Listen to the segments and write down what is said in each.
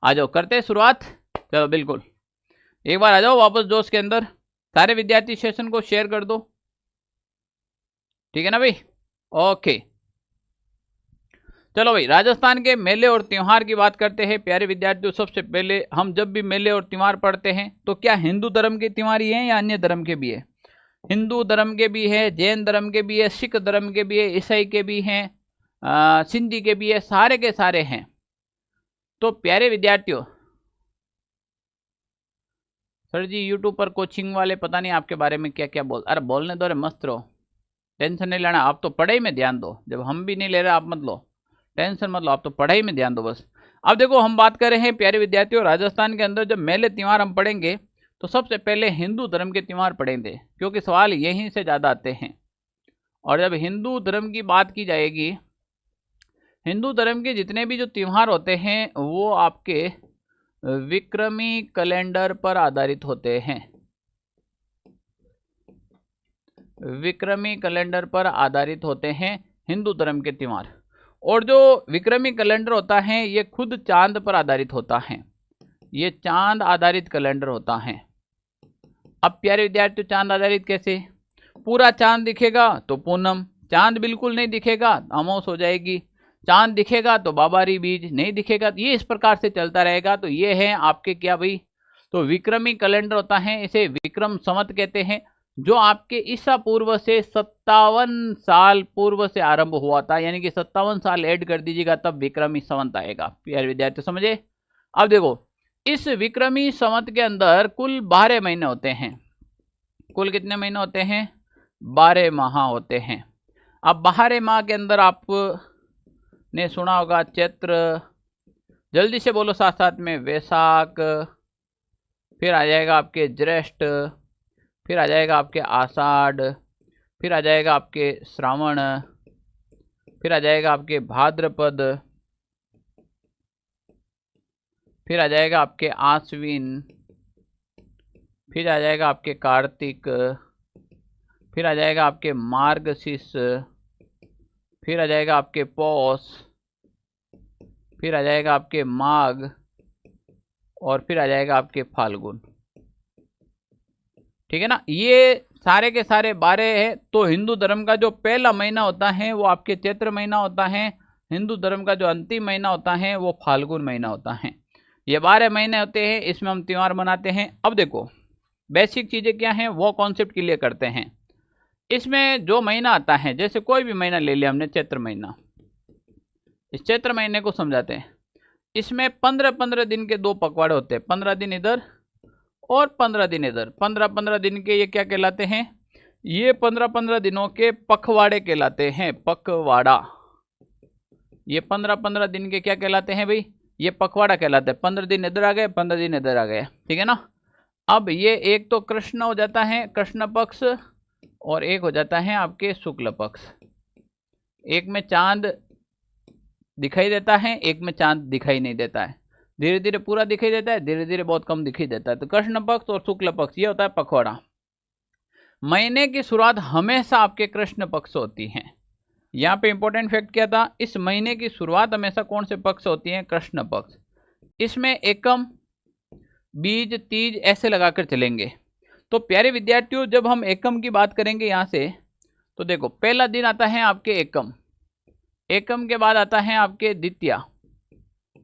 आ जाओ करते हैं शुरुआत। चलो बिल्कुल, एक बार आ जाओ वापस जोश के अंदर। सारे विद्यार्थी सेशन को शेयर कर दो, ठीक है ना भाई। ओके चलो भाई, राजस्थान के मेले और त्योहार की बात करते हैं प्यारे विद्यार्थियों। सबसे पहले हम जब भी मेले और त्योहार पढ़ते हैं तो क्या हिंदू धर्म के त्योहार ही हैं या अन्य धर्म के भी है? हिंदू धर्म के भी है, जैन धर्म के भी है, सिख धर्म के भी है, ईसाई के भी हैं, सिंधी के भी है, सारे के सारे हैं। तो प्यारे विद्यार्थियों, सर जी यूट्यूब पर कोचिंग वाले पता नहीं आपके बारे में क्या क्या बोल, अरे बोलने दो रे, मस्त रहो, टेंशन नहीं लेना। आप तो पढ़ाई में ध्यान दो, जब हम भी नहीं ले रहे आप मत लो, टेंशन मत लो, आप तो पढ़ाई में ध्यान दो बस। अब देखो हम बात कर रहे हैं प्यारे विद्यार्थियों, राजस्थान के अंदर जब मेले त्यौहार हम पढ़ेंगे तो सबसे पहले हिंदू धर्म के त्यौहार पढ़ेंगे, क्योंकि सवाल यहीं से ज़्यादा आते हैं। और जब हिंदू धर्म की बात की जाएगी, हिंदू धर्म के जितने भी जो त्यौहार होते हैं वो आपके विक्रमी कैलेंडर पर आधारित होते हैं। विक्रमी कैलेंडर पर आधारित होते हैं हिंदू धर्म के त्यौहार। और जो विक्रमी कैलेंडर होता है ये खुद चांद पर आधारित होता है, ये चांद आधारित कैलेंडर होता है। अब प्यारे विद्यार्थी, चांद आधारित कैसे? पूरा चांद दिखेगा तो पूनम, चांद बिल्कुल नहीं दिखेगा अमावस हो जाएगी, चांद दिखेगा तो बाबारी बीज, नहीं दिखेगा, ये इस प्रकार से चलता रहेगा। तो ये है आपके क्या भाई, तो विक्रमी कैलेंडर होता है, इसे विक्रम संवत कहते हैं, जो आपके ईसा पूर्व से 57 साल पूर्व से आरंभ हुआ था, यानी कि 57 साल ऐड कर दीजिएगा तब विक्रमी संवत आएगा। प्यारे विद्यार्थी समझे। अब देखो इस विक्रमी संवत के अंदर कुल 12 महीने होते हैं। कुल कितने महीने होते हैं? 12 माह होते हैं। अब 12 माह के अंदर आपने सुना होगा चैत्र, जल्दी से बोलो साथ साथ में, वैशाख, फिर आ जाएगा आपके ज्येष्ठ, फिर आ जाएगा आपके आषाढ़, फिर आ जाएगा आपके श्रावण, फिर आ जाएगा आपके भाद्रपद, फिर आ जाएगा आपके आश्विन, फिर आ जाएगा आपके कार्तिक, फिर आ जाएगा आपके मार्गशीर्ष, फिर आ जाएगा आपके पौष, फिर आ जाएगा आपके माघ, और फिर आ जाएगा आपके फाल्गुन, ठीक है ना। ये सारे के सारे 12 है। तो हिंदू धर्म का जो पहला महीना होता है वो आपके चैत्र महीना होता है, हिंदू धर्म का जो अंतिम महीना होता है वो फाल्गुन महीना होता है। ये 12 महीने होते हैं, इसमें हम त्यौहार मनाते हैं। अब देखो बेसिक चीज़ें क्या हैं वो कॉन्सेप्ट क्लियर करते हैं। इसमें जो महीना आता है, जैसे कोई भी महीना ले लिया हमने, चैत्र महीना, इस चैत्र महीने को समझाते हैं। इसमें 15-15 दिन के 2 पखवाड़े होते हैं, 15 दिन इधर और 15 दिन इधर। 15-15 दिन के ये क्या कहलाते हैं? ये 15-15 दिनों के पखवाड़े कहलाते हैं, पखवाड़ा। ये 15-15 दिन के क्या कहलाते हैं भाई? ये पखवाड़ा कहलाते हैं। 15 दिन इधर आ गए, 15 दिन इधर आ गए, ठीक है ना। अब ये एक तो कृष्ण हो जाता है, कृष्ण पक्ष, और एक हो जाता है आपके शुक्ल पक्ष। एक में चांद दिखाई देता है, एक में चांद दिखाई नहीं देता है, धीरे धीरे पूरा दिखाई देता है, धीरे धीरे बहुत कम दिखाई देता है। तो कृष्ण पक्ष और शुक्ल पक्ष ये होता है पखवाड़ा। महीने की शुरुआत हमेशा आपके कृष्ण पक्ष होती है। यहाँ पे इंपॉर्टेंट फैक्ट क्या था, इस महीने की शुरुआत हमेशा कौन से पक्ष होती है? कृष्ण पक्ष। इसमें एकम, बीज, तीज ऐसे लगाकर चलेंगे। तो प्यारे विद्यार्थियों जब हम एकम की बात करेंगे यहाँ से, तो देखो पहला दिन आता है आपके एकम, एकम के बाद आता है आपके द्वितीया,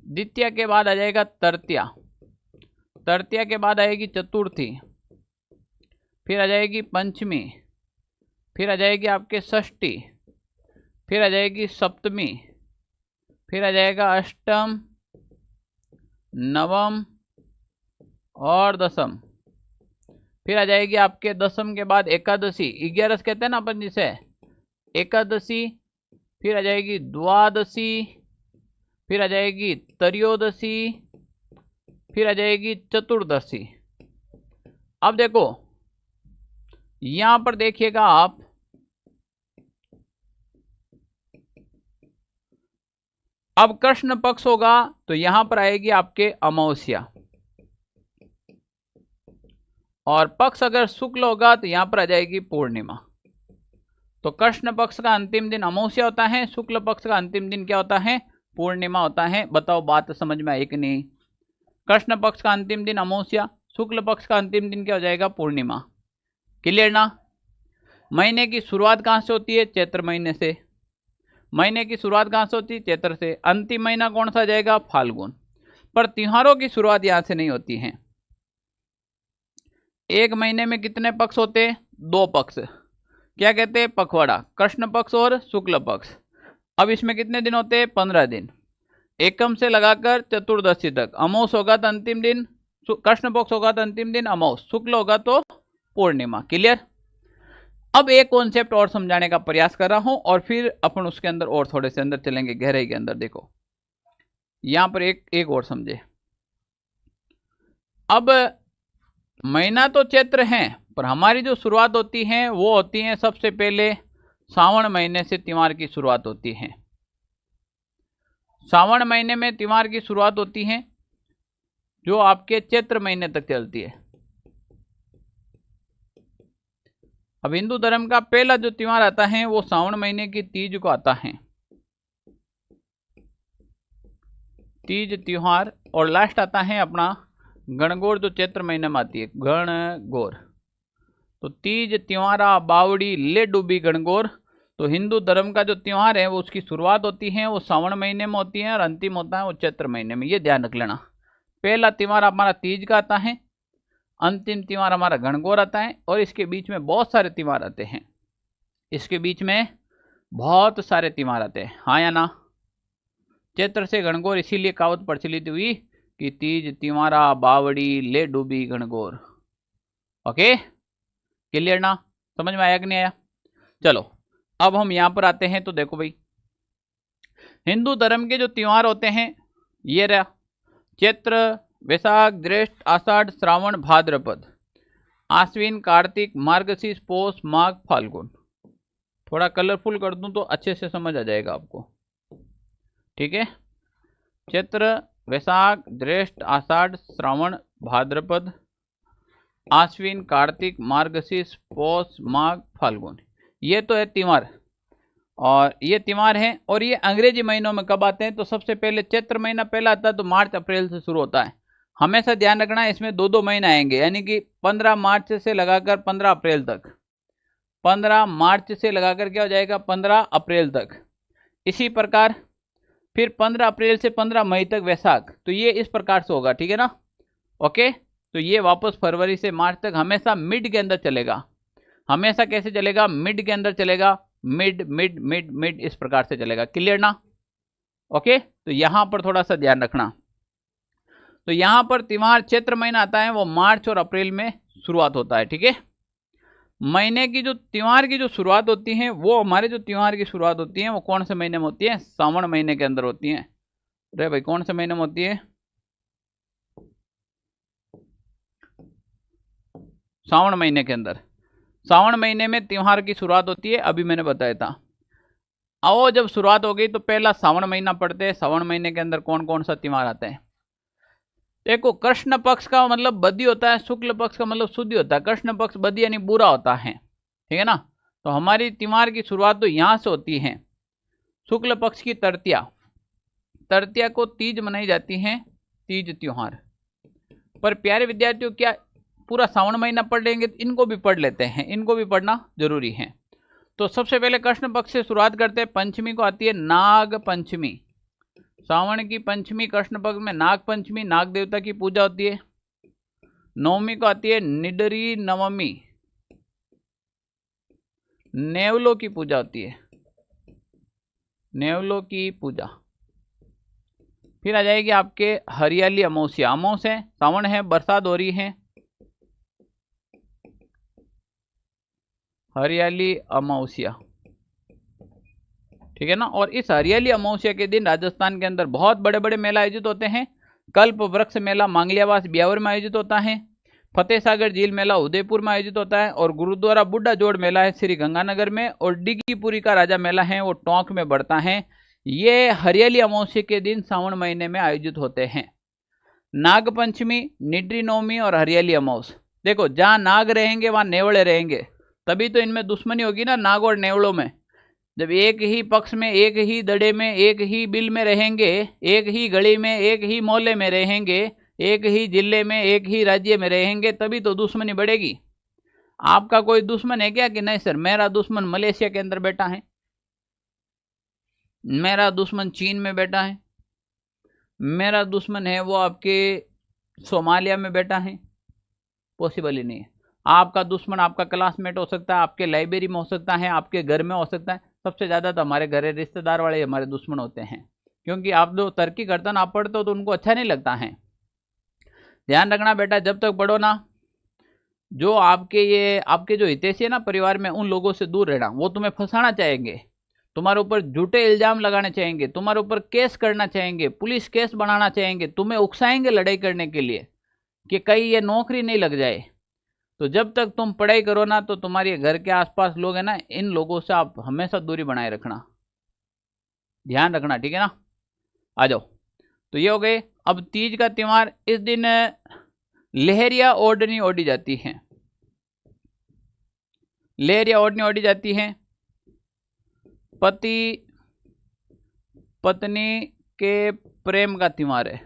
द्वितीया के बाद आ जाएगा तृतीया, तृतीया के बाद आएगी चतुर्थी, फिर आ जाएगी पंचमी, फिर आ जाएगी आपके षष्ठी, फिर आ जाएगी सप्तमी, फिर आ जाएगा अष्टम, नवम और दसम, फिर आ जाएगी आपके दसम के बाद एकादशी, 11 कहते हैं ना अपन जिसे, एकादशी, फिर आ जाएगी द्वादशी, फिर आ जाएगी त्रयोदशी, फिर आ जाएगी चतुर्दशी। अब देखो यहां पर देखिएगा आप, अब कृष्ण पक्ष होगा तो यहां पर आएगी आपके अमावस्या, और पक्ष अगर शुक्ल होगा तो यहां पर आ जाएगी पूर्णिमा। तो कृष्ण पक्ष का अंतिम दिन अमावस्या होता है, शुक्ल पक्ष का अंतिम दिन क्या होता है? पूर्णिमा होता है। बताओ बात समझ में आई कि नहीं? कृष्ण पक्ष का अंतिम दिन अमावस्या, शुक्ल पक्ष का अंतिम दिन क्या हो जाएगा? पूर्णिमा। क्लियर ना? महीने की शुरुआत कहाँ से होती है? चैत्र महीने से। महीने की शुरुआत कहाँ से होती है? चैत्र से। अंतिम महीना कौन सा जाएगा? फाल्गुन। पर त्योहारों की शुरुआत यहाँ से नहीं होती है। एक महीने में कितने पक्ष होते हैं? 2 पक्ष। क्या कहते हैं? पखवाड़ा, कृष्ण पक्ष और शुक्ल पक्ष। अब इसमें कितने दिन होते हैं? 15 दिन। एकम से लगाकर चतुर्दशी तक। अमावस होगा तो अंतिम दिन, कृष्ण पक्ष होगा तो अंतिम दिन अमावस, शुक्ल होगा तो पूर्णिमा। क्लियर? अब एक कॉन्सेप्ट और समझाने का प्रयास कर रहा हूं और फिर अपन उसके अंदर और थोड़े से अंदर चलेंगे, गहराई के अंदर। देखो यहां पर एक और समझे। अब महीना तो चैत्र है, पर हमारी जो शुरुआत होती है वो होती है सबसे पहले सावन महीने से त्योहार की शुरुआत होती है। सावन महीने में त्योहार की शुरुआत होती है जो आपके चैत्र महीने तक चलती है। अब हिंदू धर्म का पहला जो त्योहार आता है वो सावन महीने की तीज को आता है, तीज त्योहार। और लास्ट आता है अपना गणगौर जो चैत्र महीने में आती है, गणगौर। तो तीज त्योहारा बावड़ी ले डूबी गणगौर। तो हिंदू धर्म का जो त्योहार है वो उसकी शुरुआत होती है वो सावन महीने में होती है और अंतिम होता है वो चैत्र महीने में। ये ध्यान रख लेना। पहला त्योहार हमारा तीज का आता है, अंतिम त्योहार हमारा गणगौर आता है, और इसके बीच में बहुत सारे त्योहार आते हैं। इसके बीच में बहुत सारे त्योहार आते हैं, हाँ या ना? चैत्र से गणगौर इसीलिए कहावत प्रचलित हुई कि तीज त्योहारा बावड़ी ले डूबी गणगौर। ओके, क्लियर ना? समझ में आया कि नहीं आया? चलो अब हम यहां पर आते हैं। तो देखो भाई, हिंदू धर्म के जो त्योहार होते हैं ये रहा, चैत्र, वैशाख, ज्येष्ठ, आषाढ़, श्रावण, भाद्रपद, आश्विन, कार्तिक, मार्गशीर्ष, पौष, माघ, फाल्गुन। थोड़ा कलरफुल कर दूं तो अच्छे से समझ आ जाएगा आपको। ठीक है, चैत्र, वैशाख, ज्येष्ठ, आषाढ़, श्रावण, भाद्रपद, आश्विन, कार्तिक, मार्गशीर्ष, पौष, माघ, फाल्गुन। ये तो है त्योहार, और ये त्योहार हैं। और ये अंग्रेजी महीनों में कब आते हैं? तो सबसे पहले चैत्र महीना पहला आता है तो मार्च अप्रैल से शुरू होता है। हमेशा ध्यान रखना है इसमें 2-2 महीने आएंगे, यानी कि 15 मार्च से लगाकर 15 अप्रैल तक। 15 मार्च से लगाकर क्या हो जाएगा? 15 अप्रैल तक। इसी प्रकार फिर 15 अप्रैल से 15 मई तक वैशाख। तो ये इस प्रकार से होगा, ठीक है ना? ओके, तो ये वापस फरवरी से मार्च तक हमेशा मिड के अंदर चलेगा। हमेशा कैसे चलेगा? मिड के अंदर चलेगा। मिड मिड मिड मिड इस प्रकार से चलेगा। क्लियर ना? ओके, तो यहां पर थोड़ा सा ध्यान रखना। तो यहां पर त्योहार चैत्र महीना आता है वो मार्च और अप्रैल में शुरुआत होता है। ठीक है, महीने की जो त्योहार की जो शुरुआत होती है वो हमारे जो त्योहार की शुरुआत होती है वो कौन से महीने में होती है? सावन महीने के अंदर होती है। अरे भाई, कौन से महीने में होती है? सावन महीने के अंदर। सावन महीने में त्योहार की शुरुआत होती है, अभी मैंने बताया था। आओ, जब शुरुआत हो गई तो पहला सावन महीना पढ़ते हैं। सावन महीने के अंदर कौन कौन सा त्योहार आता है? देखो, कृष्ण पक्ष का मतलब बदी होता है, शुक्ल पक्ष का मतलब शुद्धि होता है। कृष्ण पक्ष बदी यानी बुरा होता है, ठीक है ना? तो हमारी त्योहार की शुरुआत तो यहां से होती है। शुक्ल पक्ष की तृतीया, तृतीया को तीज मनाई जाती है, तीज त्योहार। पर प्यारे विद्यार्थियों, क्या पूरा सावन महीना पढ़ लेंगे? इनको भी पढ़ लेते हैं, इनको भी पढ़ना जरूरी है। तो सबसे पहले कृष्ण पक्ष से शुरुआत करते हैं। पंचमी को आती है नाग पंचमी। सावन की पंचमी कृष्ण पक्ष में नाग पंचमी, नाग देवता की पूजा होती है। नवमी को आती है निडरी नवमी, नेवलों की पूजा होती है, नेवलों की पूजा। फिर आ जाएगी आपके हरियाली अमावस्या। अमावस है, सावन है, बरसात हो रही है, हरियाली अमावस्या, ठीक है ना? और इस हरियाली अमावस्या के दिन राजस्थान के अंदर बहुत बड़े बड़े मेला आयोजित होते हैं। कल्प वृक्ष मेला मांगलियावास ब्यावर में आयोजित होता है। फतेह सागर झील मेला उदयपुर में आयोजित होता है। और गुरुद्वारा बुड्ढा जोड़ मेला है श्री गंगानगर में। और डिगीपुरी का राजा मेला है वो टोंक में बढ़ता है। ये हरियाली अमावस्या के दिन सावन महीने में आयोजित होते हैं। नाग पंचमी, निड्री नवमी और हरियाली अमावस। देखो, जहाँ नाग रहेंगे वहाँ नेवले रहेंगे, तभी तो इनमें दुश्मनी होगी ना, नाग और नेवलों में। जब एक ही पक्ष में, एक ही दड़े में, एक ही बिल में रहेंगे, एक ही गली में, एक ही मोहल्ले में रहेंगे, एक ही जिले में, एक ही राज्य में रहेंगे तभी तो दुश्मनी बढ़ेगी। आपका कोई दुश्मन है क्या कि नहीं सर मेरा दुश्मन मलेशिया के अंदर बैठा है, मेरा दुश्मन चीन में बैठा है, मेरा दुश्मन है वो आपके सोमालिया में बैठा है? पॉसिबल ही नहीं है। आपका दुश्मन आपका क्लासमेट हो सकता है, आपके लाइब्रेरी में हो सकता है, आपके घर में हो सकता है। सबसे ज़्यादा तो हमारे घर रिश्तेदार वाले हमारे दुश्मन होते हैं, क्योंकि आप जो तरक्की करते ना आप पढ़ते हो तो उनको अच्छा नहीं लगता है। ध्यान रखना बेटा, जब तक पढ़ो ना, जो आपके जो हितैषी है ना परिवार में, उन लोगों से दूर रहना। वो तुम्हें फंसाना चाहेंगे, तुम्हारे ऊपर झूठे इल्जाम लगाने चाहेंगे, तुम्हारे ऊपर केस करना चाहेंगे, पुलिस केस बनाना चाहेंगे, तुम्हें उकसाएंगे लड़ाई करने के लिए कि कहीं ये नौकरी नहीं लग जाए। तो जब तक तुम पढ़ाई करो ना, तो तुम्हारे घर के आसपास लोग हैं ना, इन लोगों से आप हमेशा दूरी बनाए रखना, ध्यान रखना, ठीक है ना। आ जाओ, तो ये हो गए। अब तीज का त्योहार, इस दिन लहरिया ओढ़नी ओढ़ी जाती है, लहरिया ओढ़नी ओढ़ी जाती है। पति पत्नी के प्रेम का त्योहार है,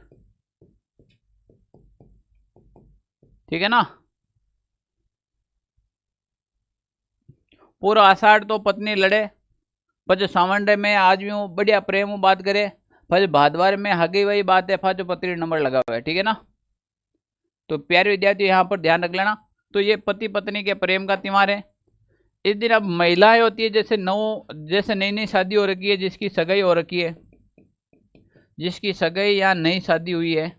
ठीक है ना। पूरा आषाढ़ तो पत्नी लड़े, पज सावंडे में आज भी बढ़िया प्रेम बात करे, पज भादवार में हगी वही बात है, जो पत्री नंबर लगा हुआ है, ठीक है ना। तो प्यारे विद्यार्थी यहाँ पर ध्यान रख लेना। तो ये पति पत्नी के प्रेम का त्योहार है। इस दिन अब महिलाएं होती है, जैसे नई नई शादी हो रखी है, जिसकी सगाई हो रखी है, जिसकी सगाई या नई शादी हुई है,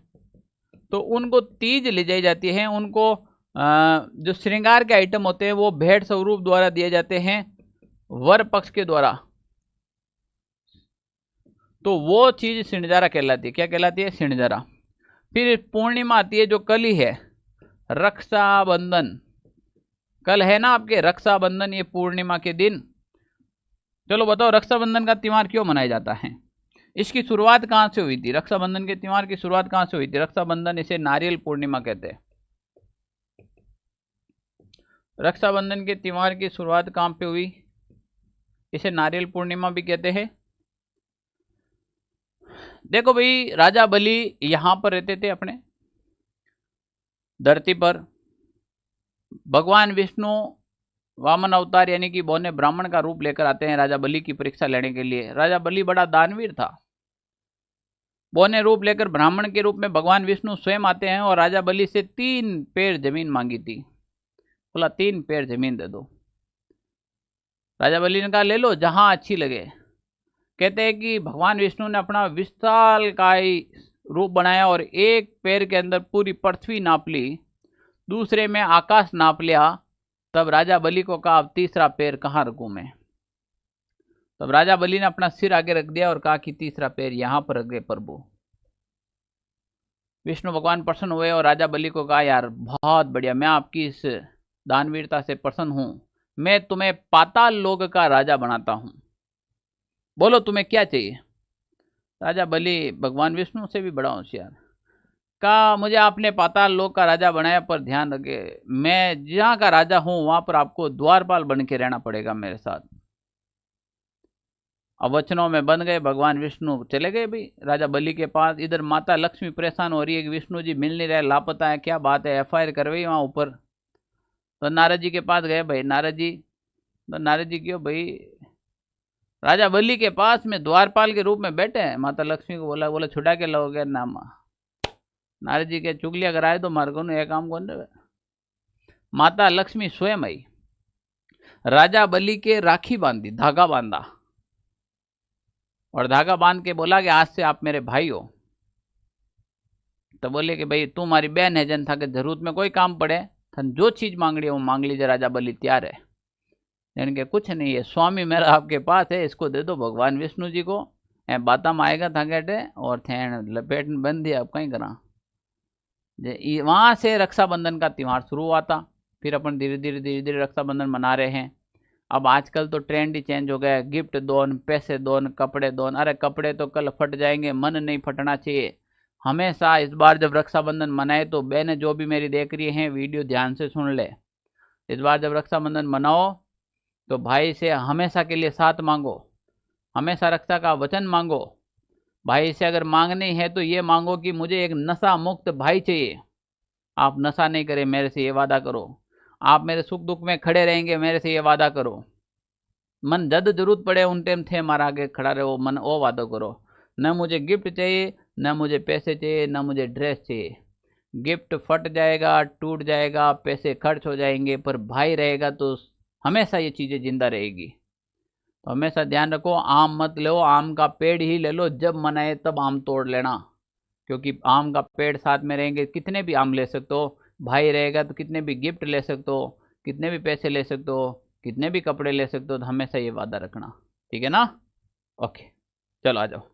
तो उनको तीज ले जाई जाती है। उनको जो श्रृंगार के आइटम होते हैं वो भेंट स्वरूप द्वारा दिए जाते हैं वर पक्ष के द्वारा। तो वो चीज सिणजारा कहलाती है। क्या कहलाती है? सिणजारा। फिर पूर्णिमा आती है जो कल ही है, रक्षाबंधन। कल है ना आपके रक्षाबंधन, ये पूर्णिमा के दिन। चलो बताओ रक्षाबंधन का त्योहार क्यों मनाया जाता है? इसकी शुरुआत कहाँ से हुई थी? रक्षाबंधन के त्योहार की शुरुआत कहाँ से हुई थी? रक्षाबंधन, इसे नारियल पूर्णिमा कहते हैं। रक्षाबंधन के त्योहार की शुरुआत कहाँ पे हुई? इसे नारियल पूर्णिमा भी कहते हैं। देखो भाई, राजा बलि यहां पर रहते थे अपने धरती पर। भगवान विष्णु वामन अवतार यानी कि बौने ब्राह्मण का रूप लेकर आते हैं राजा बलि की परीक्षा लेने के लिए। राजा बलि बड़ा दानवीर था। बौने रूप लेकर ब्राह्मण के रूप में भगवान विष्णु स्वयं आते हैं और राजा बलि से 3 पेड़ जमीन मांगी थी। बोला 3 पेड़ जमीन दे दो। राजा बलि ने कहा ले लो जहां अच्छी लगे। कहते हैं कि भगवान विष्णु ने अपना विशालकाय रूप बनाया और एक पैर के अंदर पूरी पृथ्वी नाप ली, दूसरे में आकाश नाप लिया। तब राजा बलि को कहा अब तीसरा पैर कहाँ रखूं मैं? तब राजा बलि ने अपना सिर आगे रख दिया और कहा कि तीसरा पैर यहां पर रख दे प्रभु। विष्णु भगवान प्रसन्न हुए और राजा बलि को कहा यार बहुत बढ़िया, मैं आपकी इस दानवीरता से प्रसन्न हूं, मैं तुम्हें पाताल लोक का राजा बनाता हूं, बोलो तुम्हें क्या चाहिए? राजा बलि भगवान विष्णु से भी बड़ा होशियार, कहा मुझे आपने पाताल लोक का राजा बनाया, पर ध्यान रखे मैं जहां का राजा हूं वहां पर आपको द्वारपाल बन के रहना पड़ेगा मेरे साथ। अब वचनों में बन गए। भगवान विष्णु चले गए भाई राजा बलि के पास। इधर माता लक्ष्मी परेशान हो रही है कि विष्णु जी मिल नहीं रहे, लापता है, क्या बात है, FIR करवाई वहां ऊपर। तो नारद जी के पास गए भाई नारद जी। तो नारद जी क्यों भाई, राजा बलि के पास में द्वारपाल के रूप में बैठे हैं। माता लक्ष्मी को बोला छुड़ा के लोगे नाम। नारद जी के चुगलिया कराए तो मार्गो ने एक काम कौन रहे। माता लक्ष्मी स्वयं आई, राजा बलि के राखी बांधी, धागा बांधा और धागा बांध के बोला कि आज से आप मेरे भाई हो। तो बोले कि भाई तू हमारी बहन है, जनता के जरूरत में कोई काम पड़े थन जो चीज मांग रही है वो मांग लीजिए, राजा बलि तैयार है। यानी कि कुछ नहीं है, स्वामी मेरा आपके पास है, इसको दे दो भगवान विष्णु जी को, बाता में आएगा थकेटे और थैन लपेट बंद दिया, अब कहीं करा। वहां से रक्षाबंधन का त्योहार शुरू हुआ था। फिर अपन धीरे धीरे रक्षाबंधन मना रहे हैं। अब आजकल तो ट्रेंड ही चेंज हो गया है, गिफ्ट दोन, पैसे दोन, कपड़े दोन। अरे कपड़े तो कल फट जाएंगे, मन नहीं फटना चाहिए। हमेशा इस बार जब रक्षाबंधन मनाए तो बहनें जो भी मेरी देख रही हैं वीडियो ध्यान से सुन ले। इस बार जब रक्षाबंधन मनाओ तो भाई से हमेशा के लिए साथ मांगो, हमेशा रक्षा का वचन मांगो। भाई से अगर मांगनी है तो ये मांगो कि मुझे एक नशा मुक्त भाई चाहिए, आप नशा नहीं करें, मेरे से ये वादा करो। आप मेरे सुख दुख में खड़े रहेंगे, मेरे से ये वादा करो। मन जद जरूरत पड़े उन टाइम थे हमारा आगे खड़ा रहो, मन वो वादा करो। न मुझे गिफ्ट चाहिए, न मुझे पैसे चाहिए, न मुझे ड्रेस चाहिए। गिफ्ट फट जाएगा, टूट जाएगा, पैसे खर्च हो जाएंगे, पर भाई रहेगा तो हमेशा ये चीज़ें जिंदा रहेगी। तो हमेशा ध्यान रखो, आम मत लो, आम का पेड़ ही ले लो, जब मन आए तब आम तोड़ लेना। क्योंकि आम का पेड़ साथ में रहेंगे, कितने भी आम ले सकते हो। भाई रहेगा तो कितने भी गिफ्ट ले सकते हो, कितने भी पैसे ले सकते हो, कितने भी कपड़े ले सकते हो। तो हमेशा ये वादा रखना, ठीक है ना। ओके, चलो आ जाओ।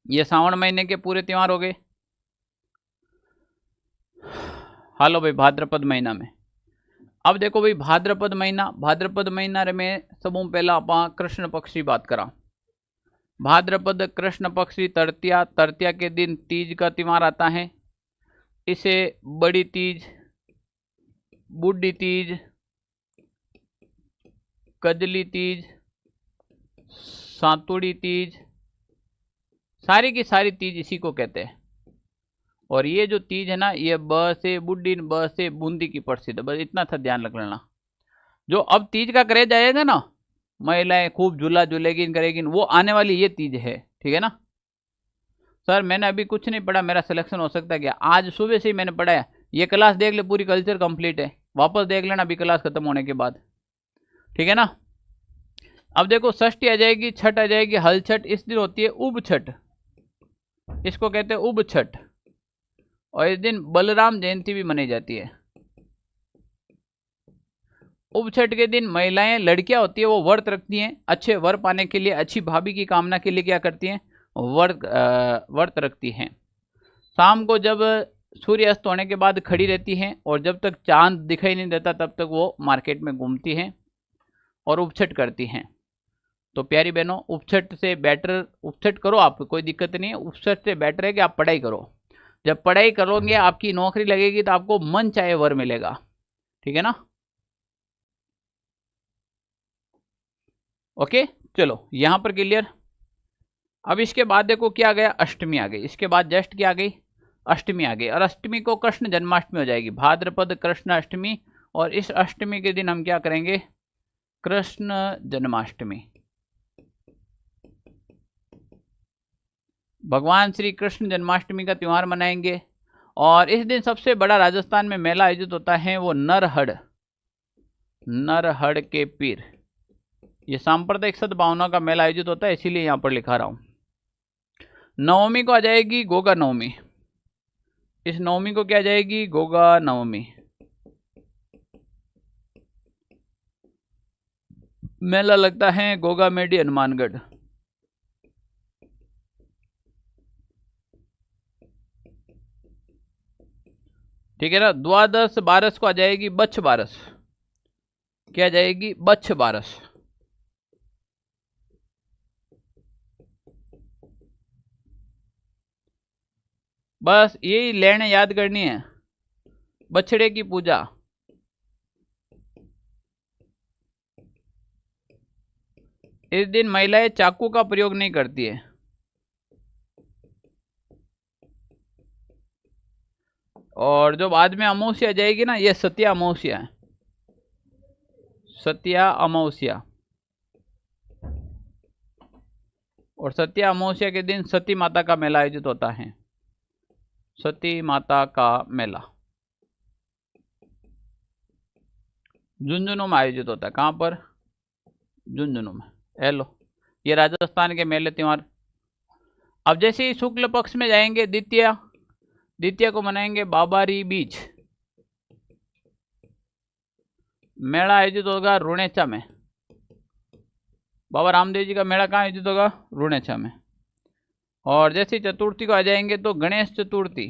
ये सावन महीने के पूरे त्योहार हो गए। हालो भाई, भाद्रपद महीना में अब देखो भाई, भाद्रपद महीना रे में सबों पहला आप कृष्ण पक्ष की बात करा। भाद्रपद कृष्ण पक्षी तृतीया, तृतीया के दिन तीज का त्योहार आता है। इसे बड़ी तीज, बूढ़ी तीज, कजली तीज, सातुड़ी तीज, सारी की सारी तीज इसी को कहते हैं। और ये जो तीज है ना, ये ब से बूढ़ी, ब से बूंदी की प्रसिद्ध, बस इतना था ध्यान रख लेना। जो अब तीज का क्रेज आएगा ना, महिलाएं खूब झूला झूलेगी करेगी, वो आने वाली ये तीज है, ठीक है ना। सर मैंने अभी कुछ नहीं पढ़ा, मेरा सिलेक्शन हो सकता है क्या? आज सुबह से ही मैंने पढ़ा है। ये क्लास देख ले, पूरी कल्चर कंप्लीट है, वापस देख लेना अभी क्लास खत्म होने के बाद, ठीक है ना। अब देखो, षष्ठी आ जाएगी, छठ आ जाएगी, हल छठ। इस दिन होती है उब छठ, इसको कहते हैं उब छठ। और इस दिन बलराम जयंती भी मनाई जाती है। उब छठ के दिन महिलाएं, लड़कियां होती है, वो व्रत रखती हैं, अच्छे वर पाने के लिए, अच्छी भाभी की कामना के लिए क्या करती हैं, व्रत रखती हैं। शाम को जब सूर्य अस्त होने के बाद खड़ी रहती हैं, और जब तक चांद दिखाई नहीं देता तब तक वो मार्केट में घूमती हैं और उपछठ करती हैं। तो प्यारी बहनों, उपछठ से बेटर, उपछठ करो आप, कोई दिक्कत नहीं है। उपछठ से बेटर है कि आप पढ़ाई करो। जब पढ़ाई करोगे, आपकी नौकरी लगेगी, तो आपको मन चाहे वर मिलेगा, ठीक है ना। ओके, चलो यहां पर क्लियर। अब इसके बाद देखो क्या गया, अष्टमी आ गई। इसके बाद जस्ट क्या आ गई, अष्टमी आ गई। और अष्टमी को कृष्ण जन्माष्टमी हो जाएगी, भाद्रपद कृष्ण अष्टमी। और इस अष्टमी के दिन हम क्या करेंगे, कृष्ण जन्माष्टमी। भगवान श्री कृष्ण जन्माष्टमी का त्यौहार मनाएंगे। और इस दिन सबसे बड़ा राजस्थान में मेला आयोजित होता है, वो नरहड़, नरहड़ के पीर। ये सांप्रदायिक सद्भावना का मेला आयोजित होता है, इसीलिए यहां पर लिखा रहा हूं। नवमी को आ जाएगी गोगा नवमी। इस नवमी को क्या आ जाएगी, गोगा नवमी। मेला लगता है गोगा मेडी हनुमानगढ़। ठीक है ना। द्वादश बारस को आ जाएगी बच्छ बारस। क्या आ जाएगी, बच्छ बारस। बस यही लेने याद करनी है, बछड़े की पूजा। इस दिन महिलाएं चाकू का प्रयोग नहीं करती है। और जो बाद में अमावस्या जाएगी ना, ये सत्या अमावस्या है, सत्या अमावस्या। और सत्या अमावस्या के दिन सती माता का मेला आयोजित होता है, सती माता का मेला झुंझुनू में आयोजित होता है। कहाँ पर, झुंझुनू में। हेलो, ये राजस्थान के मेले त्योहार। अब जैसे ही शुक्ल पक्ष में जाएंगे, द्वितीया, द्वितीया को मनाएंगे बाबारी बीज। मेला आयोजित होगा रुणेचा में। बाबा रामदेव जी का मेला कहाँ आयोजित होगा, रुणेचा में। और जैसे चतुर्थी को आ जाएंगे तो गणेश चतुर्थी।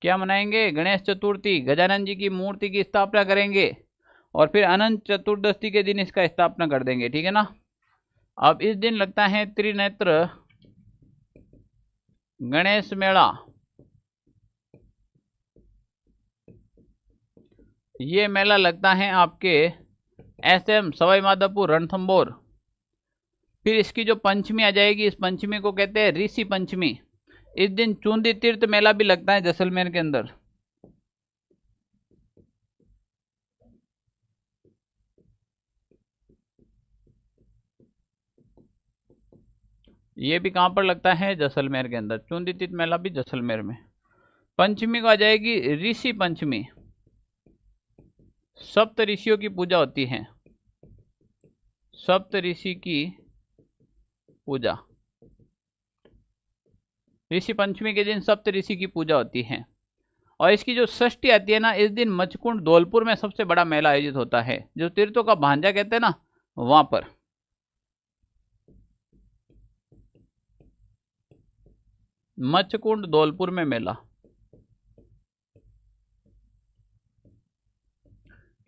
क्या मनाएंगे, गणेश चतुर्थी। गजानन जी की मूर्ति की स्थापना करेंगे, और फिर अनंत चतुर्दशी के दिन इसका स्थापना कर देंगे, ठीक है ना। अब इस दिन लगता है त्रिनेत्र गणेश मेला। ये मेला लगता है आपके SM सवाई माधोपुर रणथंभौर, फिर इसकी जो पंचमी आ जाएगी, इस पंचमी को कहते हैं ऋषि पंचमी। इस दिन चूंदी तीर्थ मेला भी लगता है जैसलमेर के अंदर। ये भी कहाँ पर लगता है? जैसलमेर के अंदर। चूंदी तीर्थ मेला भी जैसलमेर में। पंचमी को आ जाएगी ऋषि पंचमी। सप्त ऋषियों की पूजा होती है, सप्त ऋषि की पूजा। ऋषि पंचमी के दिन सप्त ऋषि की पूजा होती है। और इसकी जो षष्ठी आती है ना, इस दिन मचकुंड धौलपुर में सबसे बड़ा मेला आयोजित होता है, जो तीर्थों का भांजा कहते हैं ना, वहां पर। मचकुंड धौलपुर में मेला,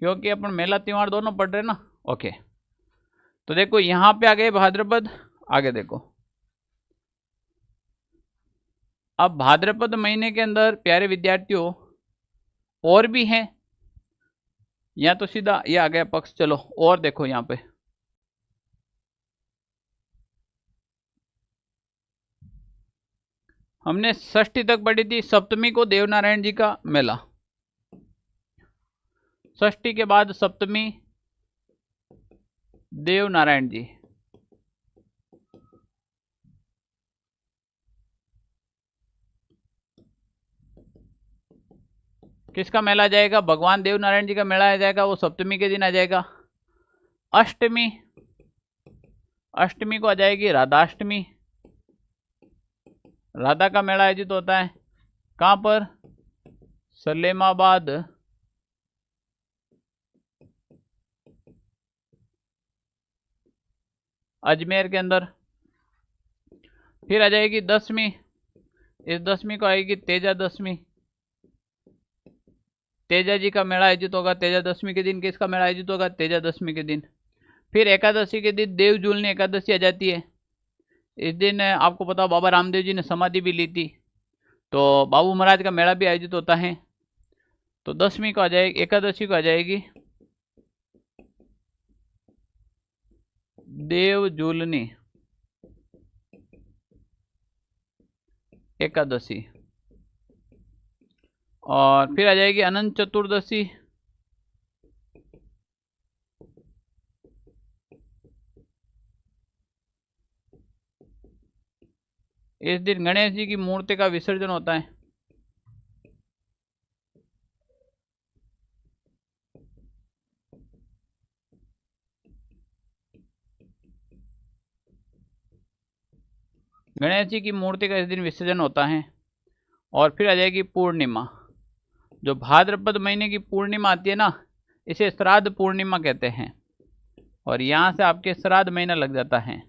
क्योंकि अपन मेला त्योहार दोनों पढ़ रहे ना। ओके, तो देखो यहां पे आ गए भाद्रपद। आगे देखो, अब भाद्रपद महीने के अंदर प्यारे विद्यार्थियों और भी हैं, या तो सीधा ये आ गया पक्ष। चलो और देखो यहाँ पे, हमने षष्ठी तक पढ़ी थी। सप्तमी को देवनारायण जी का मेला, षष्ठी के बाद सप्तमी देवनारायण जी। किसका मेला आ जाएगा? भगवान देवनारायण जी का मेला आ जाएगा, वो सप्तमी के दिन आ जाएगा। अष्टमी, अष्टमी को आ जाएगी राधाष्टमी। राधा का मेला आयोजित होता है कहाँ पर? सलेमाबाद, अजमेर के अंदर। फिर आ जाएगी दसवीं, इस दसवीं को आएगी तेजा दशमी। तेजा जी का मेला आयोजित होगा तेजा दशमी के दिन। किसका मेला आयोजित होगा? तेजा दशमी के दिन। फिर एकादशी के दिन देव जूलनी एकादशी आ जाती है। इस दिन आपको पता, बाबा रामदेव जी ने समाधि भी ली थी, तो बाबू महाराज का मेला भी आयोजित होता है। तो दसवीं को आ जाएगी, एकादशी को आ जाएगी देव जूलनी एकादशी। और फिर आ जाएगी अनंत चतुर्दशी। इस दिन गणेश जी की मूर्ति का विसर्जन होता है। गणेश जी की मूर्ति का इस दिन विसर्जन होता है। और फिर आ जाएगी पूर्णिमा। जो भाद्रपद महीने की पूर्णिमा आती है ना, इसे श्राद्ध पूर्णिमा कहते हैं। और यहाँ से आपके श्राद्ध महीना लग जाता है।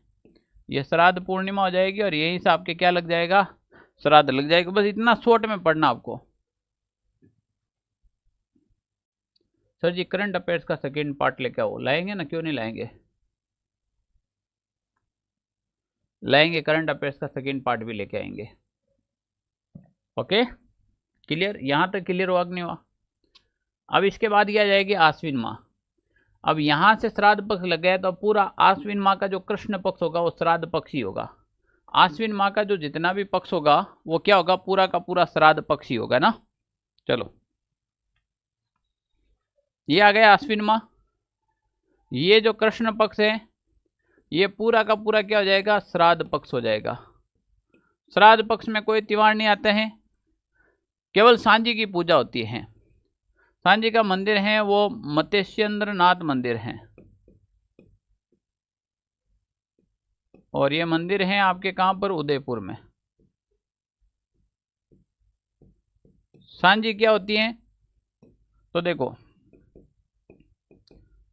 ये श्राद्ध पूर्णिमा हो जाएगी और यहीं से आपके क्या लग जाएगा? श्राद्ध लग जाएगा। बस इतना शॉर्ट में पढ़ना आपको। सर जी करंट अफेयर्स का सेकेंड पार्ट लेके आओ। लाएंगे ना? क्यों नहीं लाएंगे? लाएंगे, करंट अफेयर्स का सेकेंड पार्ट भी लेके आएंगे। Okay, clear? यहाँ तक क्लियर हुआ कि नहीं हुआ? अब इसके बाद क्या जाएगी? आश्विन माह। अब यहाँ से श्राद्ध पक्ष लग गया तो पूरा आश्विन माह का जो कृष्ण पक्ष होगा वो श्राद्ध पक्ष ही होगा। आश्विन माह का जो जितना भी पक्ष होगा वो क्या होगा? पूरा का पूरा श्राद्ध पक्ष ही होगा ना। चलो, ये आ गया आश्विन माह। ये जो कृष्ण पक्ष है ये पूरा का पूरा क्या हो जाएगा? श्राद्ध पक्ष हो जाएगा। श्राद्ध पक्ष में कोई त्योहार नहीं आते हैं, केवल सांझी की पूजा होती है। सांझी का मंदिर है वो मत्स्येंद्र नाथ मंदिर है, और ये मंदिर है आपके कहाँ पर? उदयपुर में। सांझी क्या होती है? तो देखो,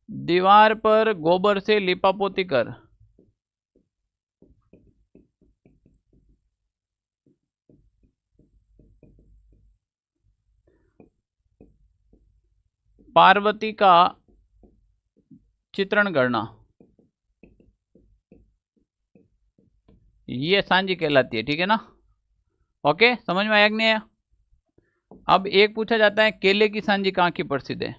दीवार पर गोबर से लिपापोती कर पार्वती का चित्रण करना, ये सांझी कहलाती है। ठीक है ना? ओके, समझ में आया कि नहीं आया? अब एक पूछा जाता है केले की सांझी कहाँ की प्रसिद्ध है?